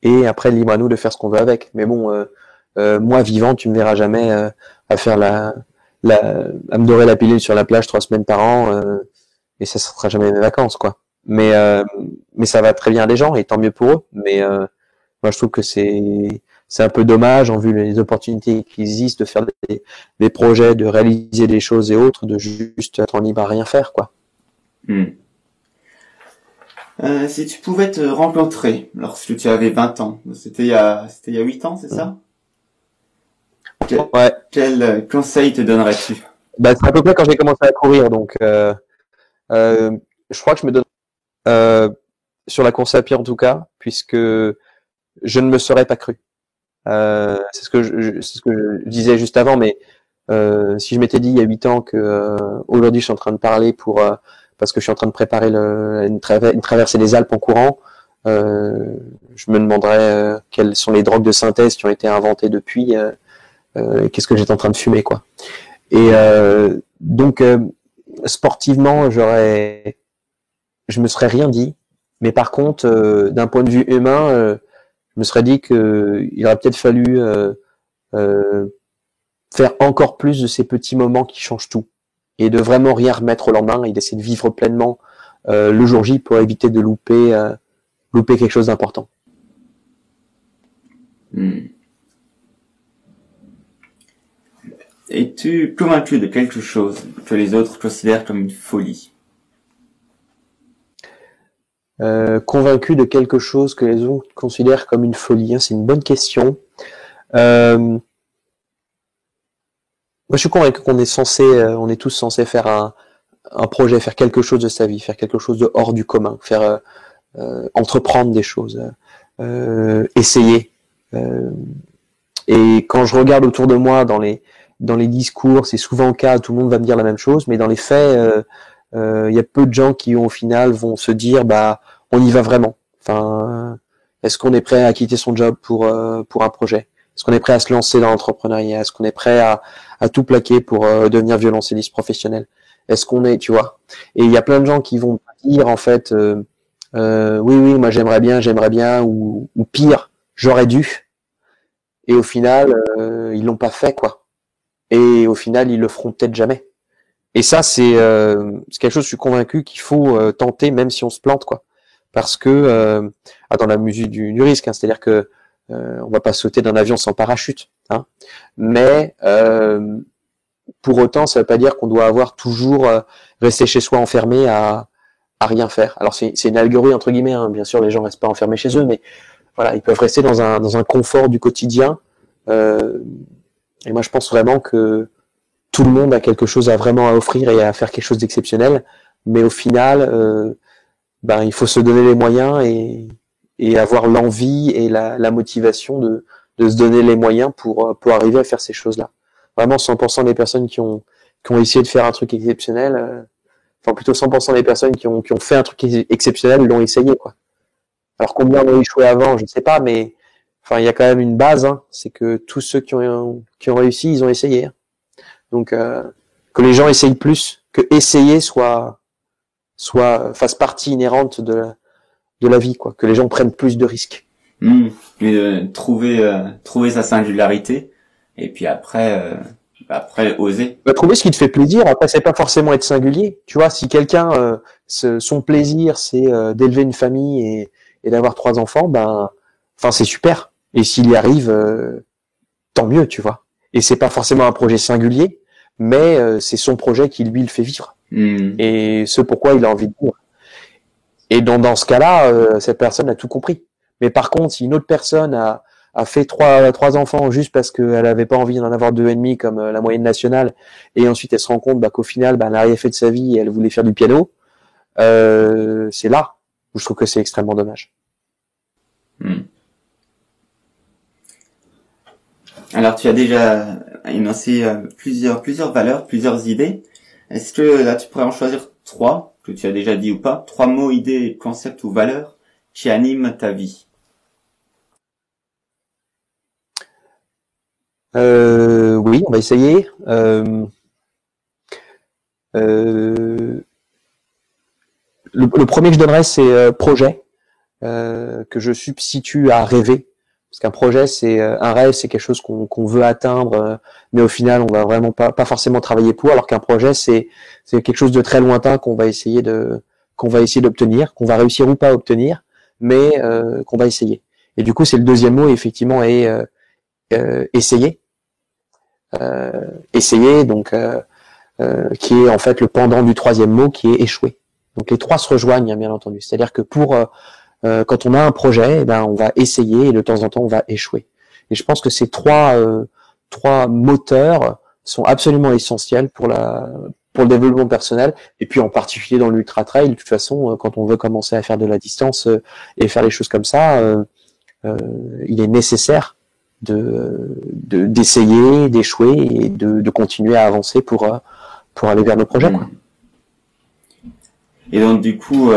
et après libre à nous de faire ce qu'on veut avec. Mais bon, moi vivant, tu me verras jamais à faire à me dorer la pilule sur la plage 3 semaines par an, et ça sera jamais mes vacances, quoi. Mais ça va très bien à des gens, et tant mieux pour eux. Mais moi, je trouve que c'est un peu dommage, en vue les opportunités qui existent, de faire des projets, de réaliser des choses et autres, de juste être en libre à rien faire, quoi. Si tu pouvais te rencontrer lorsque tu avais 20 ans, c'était il y a 8 ans, c'est ça? Ouais. Quel conseil te donnerais-tu? Bah, c'est à peu près quand j'ai commencé à courir, donc je crois que je me donne sur la course à pied en tout cas, puisque je ne me serais pas cru. C'est ce que je disais juste avant, mais si je m'étais dit il y a 8 ans que aujourd'hui je suis en train de parler parce que je suis en train de préparer une traversée des Alpes en courant, je me demanderais quelles sont les drogues de synthèse qui ont été inventées depuis, qu'est-ce que j'étais en train de fumer, quoi. Et donc sportivement, je me serais rien dit, mais par contre, d'un point de vue humain, je me serais dit que il aurait peut-être fallu faire encore plus de ces petits moments qui changent tout, et de vraiment rien remettre au lendemain, et d'essayer de vivre pleinement le jour J pour éviter de louper quelque chose d'important. Es-tu convaincu de quelque chose que les autres considèrent comme une folie? Convaincu de quelque chose que les autres considèrent comme une folie, hein, c'est une bonne question. Moi, je suis convaincu qu'on est on est tous censés faire un projet, faire quelque chose de sa vie, faire quelque chose de hors du commun, faire entreprendre des choses, essayer. Et quand je regarde autour de moi dans les discours, c'est souvent le cas, tout le monde va me dire la même chose, mais dans les faits, y a peu de gens qui au final vont se dire bah on y va vraiment. Enfin, est-ce qu'on est prêt à quitter son job pour un projet? Est-ce qu'on est prêt à se lancer dans l'entrepreneuriat? Est-ce qu'on est prêt à tout plaquer pour devenir violoncelliste professionnel? Est-ce qu'on est, tu vois? Et il y a plein de gens qui vont dire en fait oui, moi j'aimerais bien, ou pire, j'aurais dû. Et au final, ils l'ont pas fait, quoi. Et au final, ils le feront peut-être jamais. Et ça, c'est quelque chose, je suis convaincu qu'il faut tenter, même si on se plante, quoi. Parce que, dans la mesure du risque, hein, c'est-à-dire que on va pas sauter d'un avion sans parachute, hein. Mais pour autant, ça veut pas dire qu'on doit avoir toujours resté chez soi enfermé à rien faire. Alors c'est une allégorie entre guillemets, hein. Bien sûr, les gens restent pas enfermés chez eux, mais voilà, ils peuvent rester dans un confort du quotidien. Et moi, je pense vraiment que tout le monde a quelque chose vraiment à offrir et à faire quelque chose d'exceptionnel. Mais au final, il faut se donner les moyens et avoir l'envie et la motivation de se donner les moyens pour arriver à faire ces choses-là. Vraiment, 100% des personnes qui ont essayé de faire un truc exceptionnel, enfin plutôt 100% des personnes qui ont fait un truc exceptionnel l'ont essayé, quoi. Alors combien ont échoué avant, je ne sais pas, mais enfin il y a quand même une base, hein, c'est que tous ceux qui ont réussi, ils ont essayé. Hein. Donc que les gens essayent plus, que essayer fasse partie inhérente de la vie, quoi. Que les gens prennent plus de risques. Et trouver sa singularité, et puis après oser. Trouver ce qui te fait plaisir. Après, c'est pas forcément être singulier. Tu vois, si quelqu'un son plaisir c'est d'élever une famille et d'avoir 3 enfants, c'est super. Et s'il y arrive, tant mieux, tu vois. Et c'est pas forcément un projet singulier, mais c'est son projet qui lui le fait vivre. Et ce pourquoi il a envie de vivre. Et dans ce cas-là, cette personne a tout compris. Mais par contre, si une autre personne a fait trois enfants juste parce qu'elle avait pas envie d'en avoir 2,5 comme la moyenne nationale, et ensuite elle se rend compte qu'au final, elle n'a rien fait de sa vie et elle voulait faire du piano, c'est là où je trouve que c'est extrêmement dommage. Alors tu as déjà énoncé plusieurs valeurs, plusieurs idées. Est-ce que là tu pourrais en choisir 3, que tu as déjà dit ou pas, 3 mots, idées, concepts ou valeurs qui animent ta vie? Oui, on va essayer. Le premier que je donnerais, c'est projet. que je substitue à rêver. Parce qu'un projet, c'est un rêve, c'est quelque chose qu'on veut atteindre, mais au final, on va vraiment pas forcément travailler pour. Alors qu'un projet, c'est quelque chose de très lointain qu'on va essayer d'obtenir, qu'on va réussir ou pas à obtenir, mais qu'on va essayer. Et du coup, c'est le deuxième mot, effectivement, est essayer. Essayer, donc qui est en fait le pendant du troisième mot, qui est échouer. Donc les trois se rejoignent, bien entendu. C'est-à-dire que quand on a un projet, eh ben on va essayer et de temps en temps on va échouer. Et je pense que ces trois moteurs sont absolument essentiels pour le développement personnel, et puis en particulier dans l'ultra trail. De toute façon, quand on veut commencer à faire de la distance et faire les choses comme ça, il est nécessaire d'essayer, d'échouer et de continuer à avancer pour aller vers nos projets, quoi. Et donc du coup,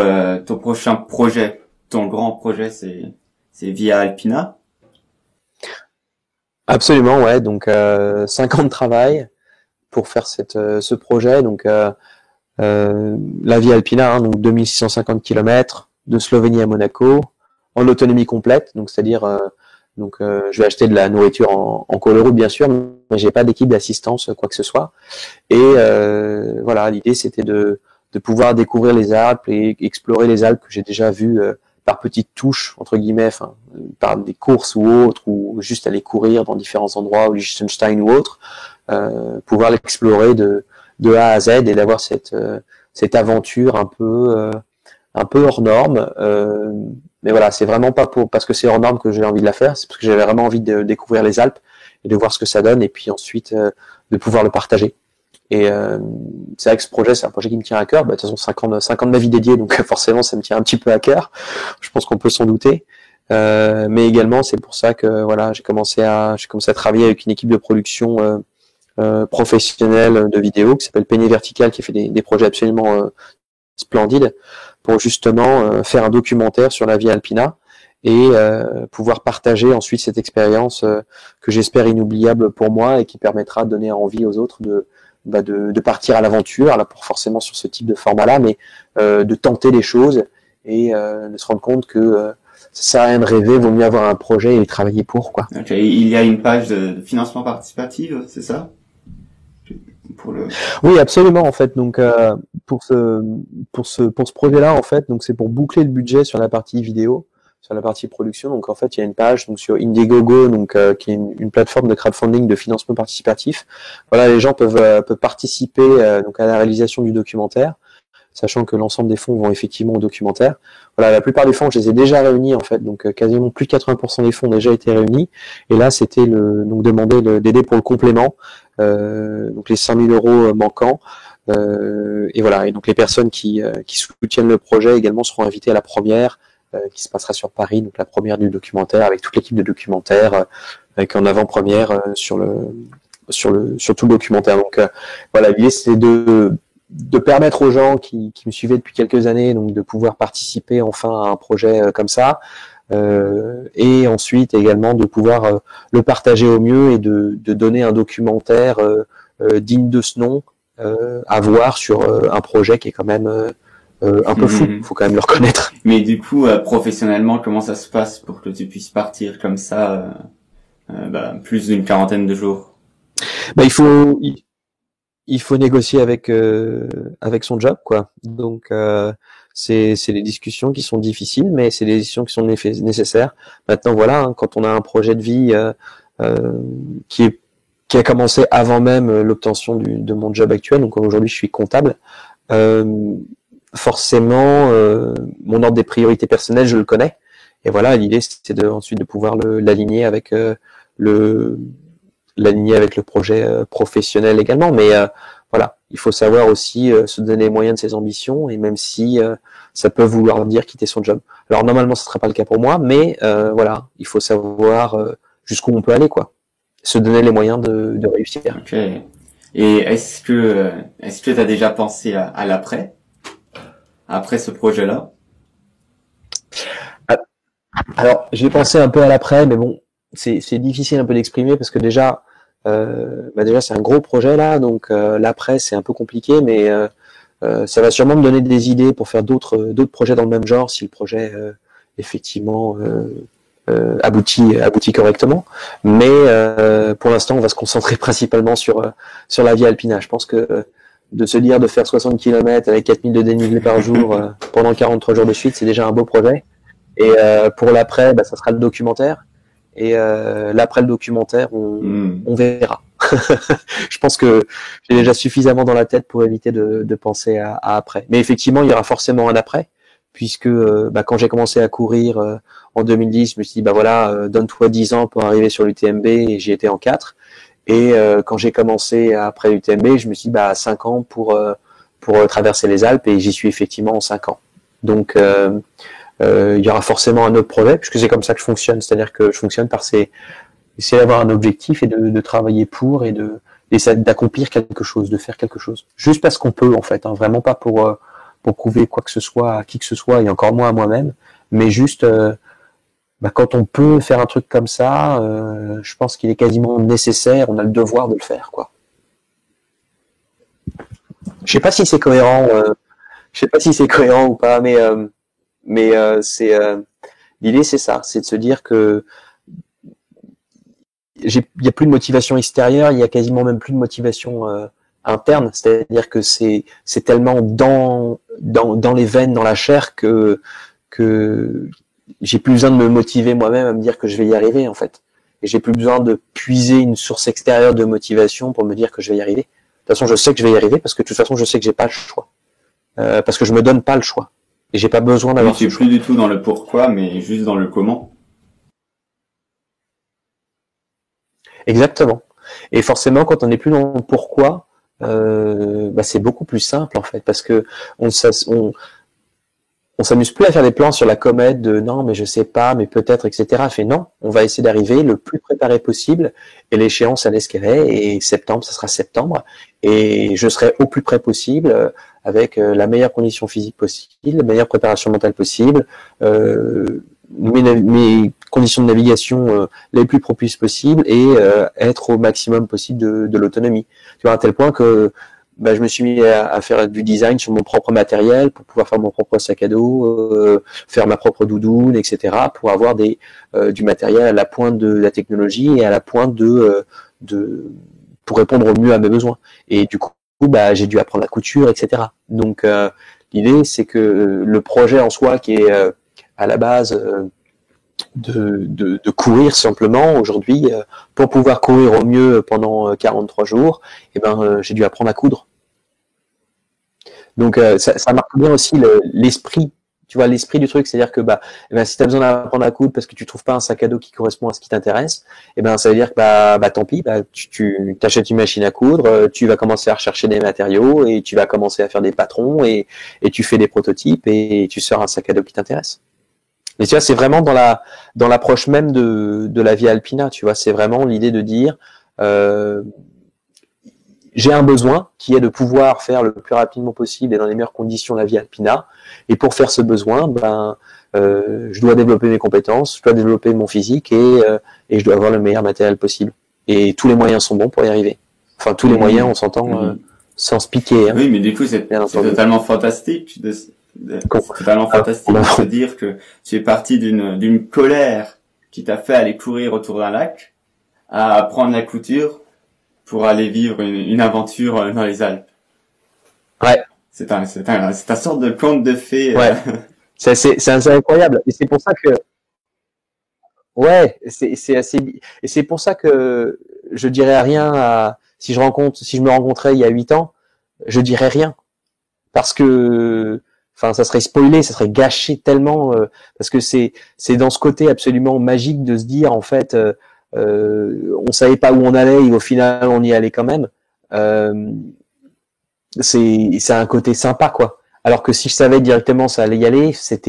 ton prochain projet, ton grand projet, c'est Via Alpina? Absolument, ouais. Donc 5 ans de travail pour faire ce projet. Donc la Via Alpina, donc 2650 km de Slovénie à Monaco, en autonomie complète. Donc c'est-à-dire je vais acheter de la nourriture en cours de route, bien sûr, mais j'ai pas d'équipe d'assistance, quoi que ce soit. Et voilà, l'idée c'était de pouvoir découvrir les Alpes et explorer les Alpes que j'ai déjà vues par petites touches, entre guillemets, par des courses ou autres, ou juste aller courir dans différents endroits, ou Liechtenstein ou autre, pouvoir l'explorer de A à Z et d'avoir cette aventure un peu hors norme. Mais voilà, c'est vraiment pas parce que c'est hors norme que j'ai envie de la faire, c'est parce que j'avais vraiment envie de découvrir les Alpes et de voir ce que ça donne, et puis ensuite de pouvoir le partager. Et c'est vrai que ce projet, c'est un projet qui me tient à cœur. De toute façon, 5 ans de ma vie dédiée, donc forcément, ça me tient un petit peu à cœur. Je pense qu'on peut s'en douter. Mais également, c'est pour ça que voilà, j'ai commencé à travailler avec une équipe de production professionnelle de vidéos qui s'appelle Peigné Vertical, qui fait des projets absolument splendides pour justement faire un documentaire sur la Via Alpina et pouvoir partager ensuite cette expérience que j'espère inoubliable pour moi et qui permettra de donner envie aux autres de partir à l'aventure, là pour forcément sur ce type de format-là, mais de tenter les choses et de se rendre compte que ça sert à rien de rêver, vaut mieux avoir un projet et travailler pour, quoi. Okay. Il y a une page de financement participatif, c'est ça? Oui, absolument, en fait. Donc pour ce projet-là, en fait, donc c'est pour boucler le budget sur la partie vidéo, sur la partie production. Donc en fait, il y a une page donc sur Indiegogo, donc qui est une plateforme de crowdfunding de financement participatif. Voilà, les gens peuvent participer donc à la réalisation du documentaire, sachant que l'ensemble des fonds vont effectivement au documentaire. Voilà, la plupart des fonds, je les ai déjà réunis, en fait, donc quasiment plus de 80% des fonds ont déjà été réunis. Et là, c'était donc demander d'aider pour le complément, donc les 5 000 € manquants. Et voilà, et donc les personnes qui soutiennent le projet également seront invitées à la première, qui se passera sur Paris, donc la première du documentaire, avec toute l'équipe de documentaire, avec en avant-première sur tout le documentaire. Donc voilà, l'idée c'est de permettre aux gens qui me suivaient depuis quelques années, donc de pouvoir participer enfin à un projet comme ça, et ensuite également de pouvoir le partager au mieux et de donner un documentaire digne de ce nom à voir sur un projet qui est quand même un peu fou, faut quand même le reconnaître. Mais du coup, professionnellement, comment ça se passe pour que tu puisses partir comme ça, plus d'une quarantaine de jours? Il faut négocier avec son job, quoi. Donc c'est des discussions qui sont difficiles, mais c'est des discussions qui sont nécessaires. Maintenant voilà, hein, quand on a un projet de vie qui a commencé avant même l'obtention de mon job actuel, donc aujourd'hui je suis comptable, forcément mon ordre des priorités personnelles je le connais, et voilà, l'idée c'est ensuite de pouvoir l'aligner avec le projet professionnel également, mais voilà, il faut savoir aussi se donner les moyens de ses ambitions, et même si ça peut vouloir dire quitter son job. Alors normalement ce sera pas le cas pour moi, mais voilà, il faut savoir jusqu'où on peut aller, quoi. Se donner les moyens de réussir. Ok. Et est-ce que t'as déjà pensé à l'après, après ce projet-là? Alors j'ai pensé un peu à l'après, mais bon, c'est difficile un peu d'exprimer parce que déjà c'est un gros projet là, donc l'après c'est un peu compliqué, mais ça va sûrement me donner des idées pour faire d'autres projets dans le même genre si le projet effectivement abouti correctement. Mais pour l'instant, on va se concentrer principalement sur la Via Alpina. Je pense que de se dire de faire 60 km avec 4000 de dénivelé par jour pendant 43 jours de suite, c'est déjà un beau projet. Et pour l'après, ça sera le documentaire. Et l'après le documentaire, on verra. Je pense que j'ai déjà suffisamment dans la tête pour éviter de penser à après. Mais effectivement, il y aura forcément un après, puisque quand j'ai commencé à courir en 2010, je me suis dit, voilà, donne-toi 10 ans pour arriver sur l'UTMB, et j'y étais en 4. Et quand j'ai commencé après l'UTMB, je me suis dit, 5 ans pour traverser les Alpes, et j'y suis effectivement en 5 ans. Donc, il y aura forcément un autre projet, puisque c'est comme ça que je fonctionne, c'est-à-dire que je fonctionne par essayer d'avoir un objectif et de travailler pour et d'accomplir quelque chose, de faire quelque chose. Juste parce qu'on peut, en fait, vraiment pas pour prouver quoi que ce soit à qui que ce soit, et encore moins à moi-même, mais juste quand on peut faire un truc comme ça, je pense qu'il est quasiment nécessaire, on a le devoir de le faire, quoi. Je sais pas si c'est cohérent, ou pas, mais l'idée, c'est ça, c'est de se dire que il y a plus de motivation extérieure, il y a quasiment même plus de motivation interne, c'est-à-dire que c'est tellement dans les veines, dans la chair que j'ai plus besoin de me motiver moi-même à me dire que je vais y arriver, en fait. Et j'ai plus besoin de puiser une source extérieure de motivation pour me dire que je vais y arriver. De toute façon, je sais que je vais y arriver parce que de toute façon, je sais que j'ai pas le choix. Parce que je me donne pas le choix. Et j'ai pas besoin d'avoir ce choix. Tu es plus du tout dans le pourquoi, mais juste dans le comment. Exactement. Et forcément, quand on n'est plus dans le pourquoi, c'est beaucoup plus simple, en fait, parce que on s'amuse plus à faire des plans sur la comète de non, mais je sais pas, mais peut-être, etc. Fait non, on va essayer d'arriver le plus préparé possible, et l'échéance, elle est ce qu'elle est, et septembre, ça sera septembre, et je serai au plus près possible, avec la meilleure condition physique possible, la meilleure préparation mentale possible, mes conditions de navigation les plus propices possibles, et être au maximum possible de l'autonomie. Tu vois, à tel point que je me suis mis à faire du design sur mon propre matériel pour pouvoir faire mon propre sac à dos, faire ma propre doudoune, etc. pour avoir du matériel à la pointe de la technologie et à la pointe pour répondre au mieux à mes besoins. Et du coup, j'ai dû apprendre la couture, etc. Donc, l'idée, c'est que le projet en soi, qui est à la base de courir simplement aujourd'hui, pour pouvoir courir au mieux pendant 43 jours, j'ai dû apprendre à coudre. Donc ça marque bien aussi l'esprit, tu vois, l'esprit du truc, c'est-à-dire que si tu as besoin d'apprendre à coudre parce que tu trouves pas un sac à dos qui correspond à ce qui t'intéresse, ça veut dire que tant pis, tu t'achètes une machine à coudre, tu vas commencer à rechercher des matériaux et tu vas commencer à faire des patrons et tu fais des prototypes et tu sors un sac à dos qui t'intéresse. Mais tu vois, c'est vraiment dans l'approche même de la Via Alpina, tu vois, c'est vraiment l'idée de dire j'ai un besoin qui est de pouvoir faire le plus rapidement possible et dans les meilleures conditions la Via Alpina, et pour faire ce besoin, je dois développer mes compétences, je dois développer mon physique et je dois avoir le meilleur matériel possible. Et tous les moyens sont bons pour y arriver. Enfin, tous les moyens, on s'entend sans se piquer. Oui, mais du coup, c'est totalement fantastique. C'est totalement fantastique de se dire que tu es parti d'une colère qui t'a fait aller courir autour d'un lac à apprendre la couture pour aller vivre une aventure dans les Alpes. Ouais. C'est un sorte de conte de fées. Ouais. C'est incroyable. Et c'est pour ça que, ouais, c'est assez, et c'est pour ça que je dirais rien si je me rencontrais il y a 8 ans, je dirais rien. Parce que, ça serait spoilé, ça serait gâché tellement, parce que c'est dans ce côté absolument magique de se dire, en fait, on savait pas où on allait et au final on y allait quand même. C'est un côté sympa, quoi. Alors que si je savais directement ça allait y aller, c'est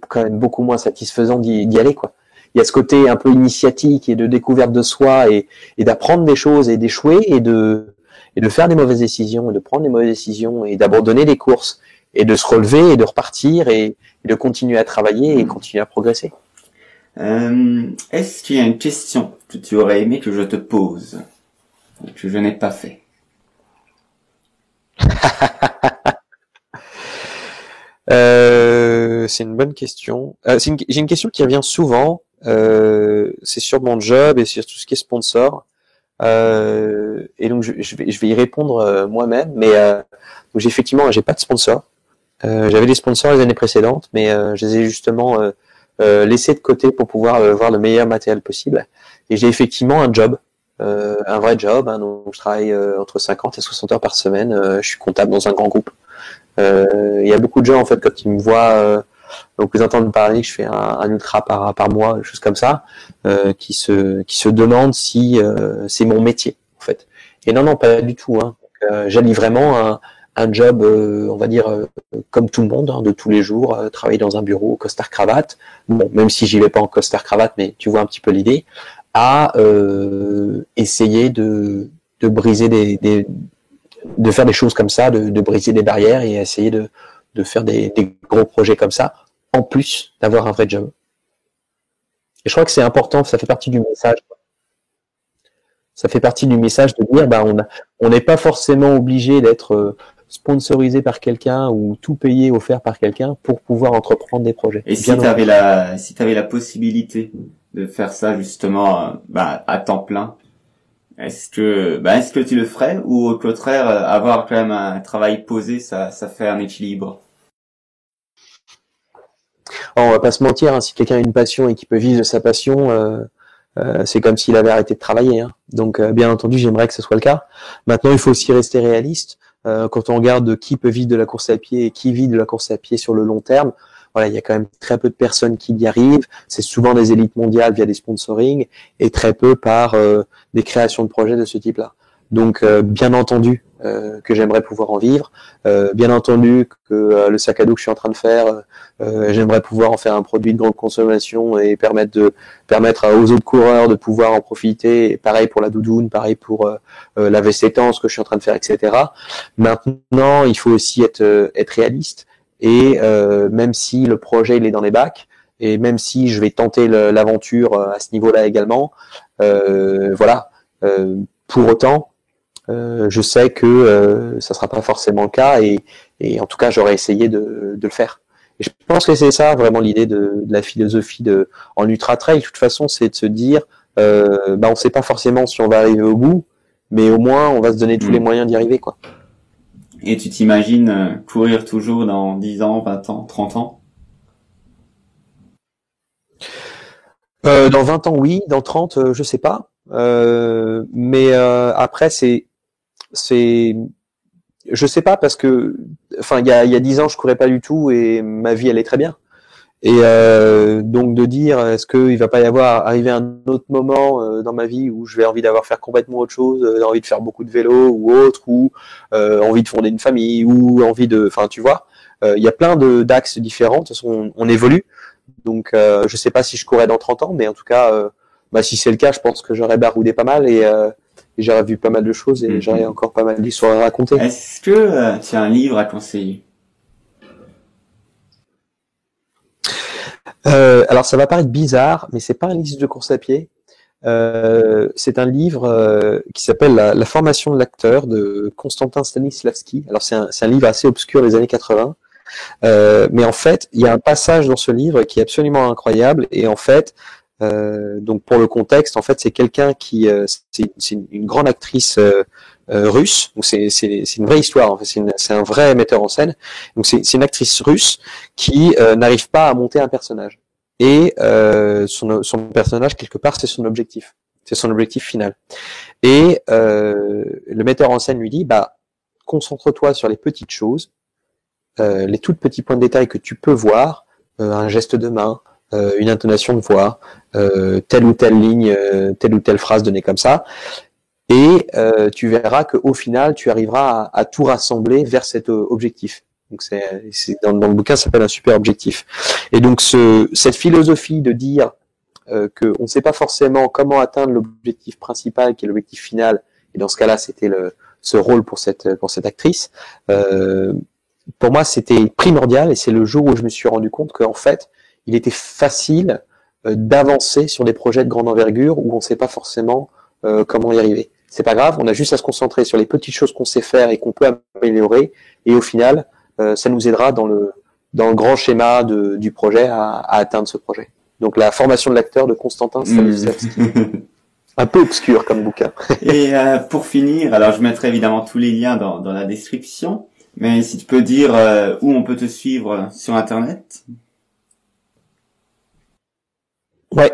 quand même beaucoup moins satisfaisant d'y aller, quoi. Il y a ce côté un peu initiatique et de découverte de soi et d'apprendre des choses et d'échouer et de faire des mauvaises décisions et de prendre des mauvaises décisions et d'abandonner des courses et de se relever et de repartir et de continuer à travailler et continuer à progresser. Est-ce qu'il y a une question que tu aurais aimé que je te pose, que je n'ai pas fait? c'est une bonne question. J'ai une question qui revient souvent. C'est sur mon job et sur tout ce qui est sponsor. Et donc je vais y répondre moi-même. Mais donc effectivement, j'ai pas de sponsor. J'avais des sponsors les années précédentes, mais je les ai justement laissés de côté pour pouvoir voir le meilleur matériel possible. Et j'ai effectivement un job, un vrai job. Hein, donc je travaille entre 50 et 60 heures par semaine. Je suis comptable dans un grand groupe. Il y a beaucoup de gens en fait quand ils me voient, donc ils entendent parler que je fais un ultra par mois, des choses comme ça, qui se demandent si c'est mon métier en fait. Et non, pas du tout. Hein. J'allie vraiment un job, on va dire comme tout le monde, hein, de tous les jours, travailler dans un bureau, costard cravate. Bon, même si j'y vais pas en costard cravate, mais tu vois un petit peu l'idée. À essayer de briser de faire des choses comme ça, de briser des barrières et essayer de faire des gros projets comme ça, en plus d'avoir un vrai job. Et je crois que c'est important, ça fait partie du message. Ça fait partie du message de dire, on n'est pas forcément obligé d'être sponsorisé par quelqu'un ou tout payé, offert par quelqu'un pour pouvoir entreprendre des projets. Et si t'avais la possibilité de faire ça justement, à temps plein, est-ce que tu le ferais ou au contraire avoir quand même un travail posé, ça fait un équilibre? Alors, on va pas se mentir, hein, si quelqu'un a une passion et qu'il peut vivre de sa passion, c'est comme s'il avait arrêté de travailler. Hein. Donc, bien entendu, j'aimerais que ce soit le cas. Maintenant, il faut aussi rester réaliste. Quand on regarde qui peut vivre de la course à pied et qui vit de la course à pied sur le long terme, voilà, il y a quand même très peu de personnes qui y arrivent. C'est souvent des élites mondiales via des sponsorings et très peu par des créations de projets de ce type-là. Donc, bien entendu que j'aimerais pouvoir en vivre. Bien entendu que le sac à dos que je suis en train de faire, j'aimerais pouvoir en faire un produit de grande consommation et permettre aux autres coureurs de pouvoir en profiter. Et pareil pour la doudoune, pareil pour la veste étanche, ce que je suis en train de faire, etc. Maintenant, il faut aussi être réaliste. Et même si le projet il est dans les bacs, et même si je vais tenter l'aventure à ce niveau-là également, voilà. Pour autant, je sais que ça sera pas forcément le cas, et en tout cas, j'aurais essayé de le faire. Et je pense que c'est ça vraiment l'idée de la philosophie en ultra trail. De toute façon, c'est de se dire, on sait pas forcément si on va arriver au bout, mais au moins on va se donner tous les moyens d'y arriver, quoi. Et tu t'imagines courir toujours dans 10 ans, 20 ans, 30 ans? Dans 20 ans, oui. Dans 30, je sais pas. Mais après, je sais pas parce que, enfin, il y a 10 ans, je courais pas du tout et ma vie allait très bien. Et donc de dire, est-ce qu'il va pas y avoir arriver un autre moment dans ma vie où je vais envie faire complètement autre chose, envie de faire beaucoup de vélo ou autre, ou envie de fonder une famille, ou enfin, tu vois, il y a plein d'axes différents. De toute façon, on évolue. Donc je sais pas si je courrais dans 30 ans, mais en tout cas, si c'est le cas, je pense que j'aurais baroudé pas mal et j'aurais vu pas mal de choses et j'aurais encore pas mal d'histoires à raconter. Est-ce que tu as un livre à conseiller? Alors ça va paraître bizarre, mais c'est pas un livre de course à pied. C'est un livre qui s'appelle la formation de l'acteur de Konstantin Stanislavski. Alors c'est un livre assez obscur des années 80. Mais en fait, il y a un passage dans ce livre qui est absolument incroyable. Et en fait, donc pour le contexte, en fait, c'est quelqu'un qui, c'est une grande actrice russe. Donc c'est une vraie histoire. En fait, c'est un vrai metteur en scène. Donc c'est une actrice russe qui n'arrive pas à monter un personnage. Et son personnage quelque part, c'est son objectif. C'est son objectif final. Et le metteur en scène lui dit, concentre-toi sur les petites choses. Les tout petits points de détail que tu peux voir, un geste de main, une intonation de voix, telle ou telle ligne, telle ou telle phrase donnée comme ça, et tu verras qu'au final, tu arriveras à tout rassembler vers cet objectif. Donc c'est dans le bouquin, ça s'appelle un super objectif. Et donc cette philosophie de dire qu'on ne sait pas forcément comment atteindre l'objectif principal, qui est l'objectif final, et dans ce cas-là, c'était ce rôle pour cette actrice. Pour moi, c'était primordial, et c'est le jour où je me suis rendu compte qu'en fait, il était facile d'avancer sur des projets de grande envergure où on ne sait pas forcément comment y arriver. C'est pas grave, on a juste à se concentrer sur les petites choses qu'on sait faire et qu'on peut améliorer, et au final, ça nous aidera dans dans le grand schéma du projet à atteindre ce projet. Donc la formation de l'acteur de Constantin Stanislavski. Un peu obscur comme bouquin. Et pour finir, alors je mettrai évidemment tous les liens dans la description, mais si tu peux dire où on peut te suivre sur Internet. Ouais.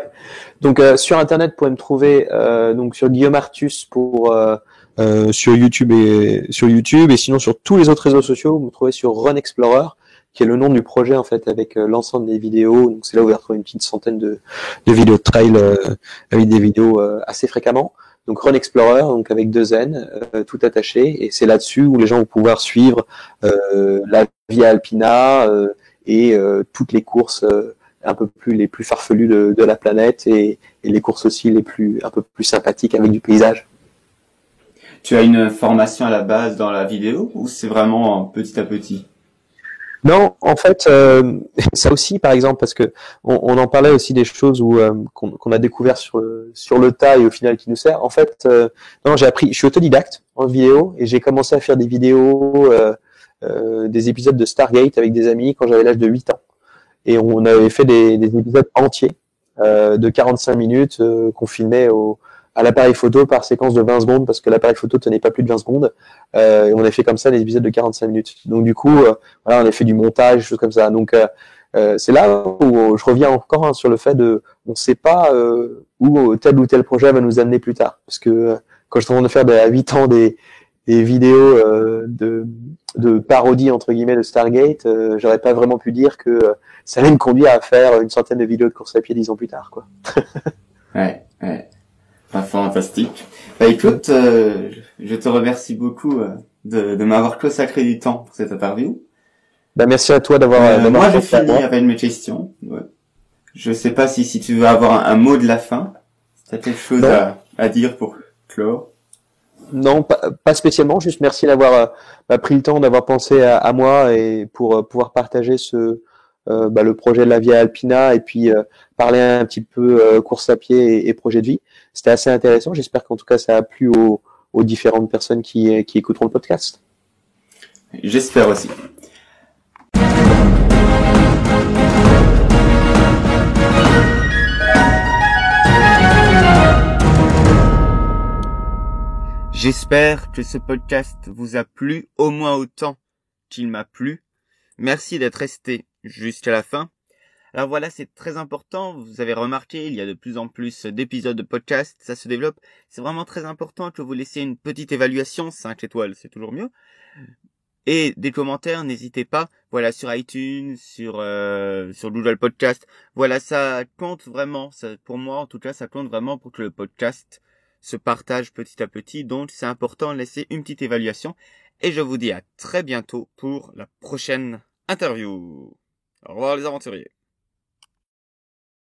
Donc sur Internet, vous pouvez me trouver donc sur Guillaume Artus pour sur YouTube et sinon sur tous les autres réseaux sociaux, vous me trouvez sur Run Explorer, qui est le nom du projet en fait avec l'ensemble des vidéos. Donc c'est là où vous allez retrouver une petite centaine de vidéos de trail avec des vidéos assez fréquemment. Donc Run Explorer, donc avec 2 N, tout attaché, et c'est là-dessus où les gens vont pouvoir suivre la Via Alpina et toutes les courses un peu plus les plus farfelues de la planète et les courses aussi un peu plus sympathiques avec du paysage. Tu as une formation à la base dans la vidéo ou c'est vraiment petit à petit? Non, en fait, ça aussi, par exemple, parce que on en parlait aussi des choses où qu'on a découvert sur le tas et au final qui nous sert. En fait, non, je suis autodidacte en vidéo et j'ai commencé à faire des vidéos, des épisodes de Stargate avec des amis quand j'avais l'âge de 8 ans. Et on avait fait des épisodes entiers de 45 minutes qu'on filmait à l'appareil photo par séquence de 20 secondes parce que l'appareil photo tenait pas plus de 20 secondes. Et on a fait comme ça des épisodes de 45 minutes. Donc du coup, voilà, on a fait du montage, des choses comme ça. Donc c'est là où je reviens encore sur le fait on ne sait pas où tel ou tel projet va nous amener plus tard. Parce que quand je suis en train de faire à 8 ans des vidéos de parodie entre guillemets de Stargate, j'aurais pas vraiment pu dire que ça allait me conduire à faire une centaine de vidéos de course à pied 10 ans plus tard, quoi. Ouais. Ah, fantastique. Bah écoute, je te remercie beaucoup de m'avoir consacré du temps pour cette interview. Bah merci à toi d'avoir. Moi j'ai fini avec mes questions. Ouais. Je sais pas si tu veux avoir un mot de la fin. Si t'as quelque chose à dire pour clore. Non, pas spécialement. Juste merci d'avoir pris le temps, d'avoir pensé à moi et pour pouvoir partager le projet de la Via Alpina et puis parler un petit peu course à pied et projet de vie. C'était assez intéressant. J'espère qu'en tout cas ça a plu aux différentes personnes qui écouteront le podcast. J'espère aussi. J'espère que ce podcast vous a plu au moins autant qu'il m'a plu. Merci d'être resté jusqu'à la fin. Alors voilà, c'est très important. Vous avez remarqué, il y a de plus en plus d'épisodes de podcast. Ça se développe. C'est vraiment très important que vous laissiez une petite évaluation. 5 étoiles, c'est toujours mieux. Et des commentaires, n'hésitez pas. Voilà, sur iTunes, sur Google Podcast. Voilà, ça compte vraiment. Ça, pour moi, en tout cas, ça compte vraiment pour que le podcast se partage petit à petit. Donc, c'est important de laisser une petite évaluation. Et je vous dis à très bientôt pour la prochaine interview. Au revoir les aventuriers.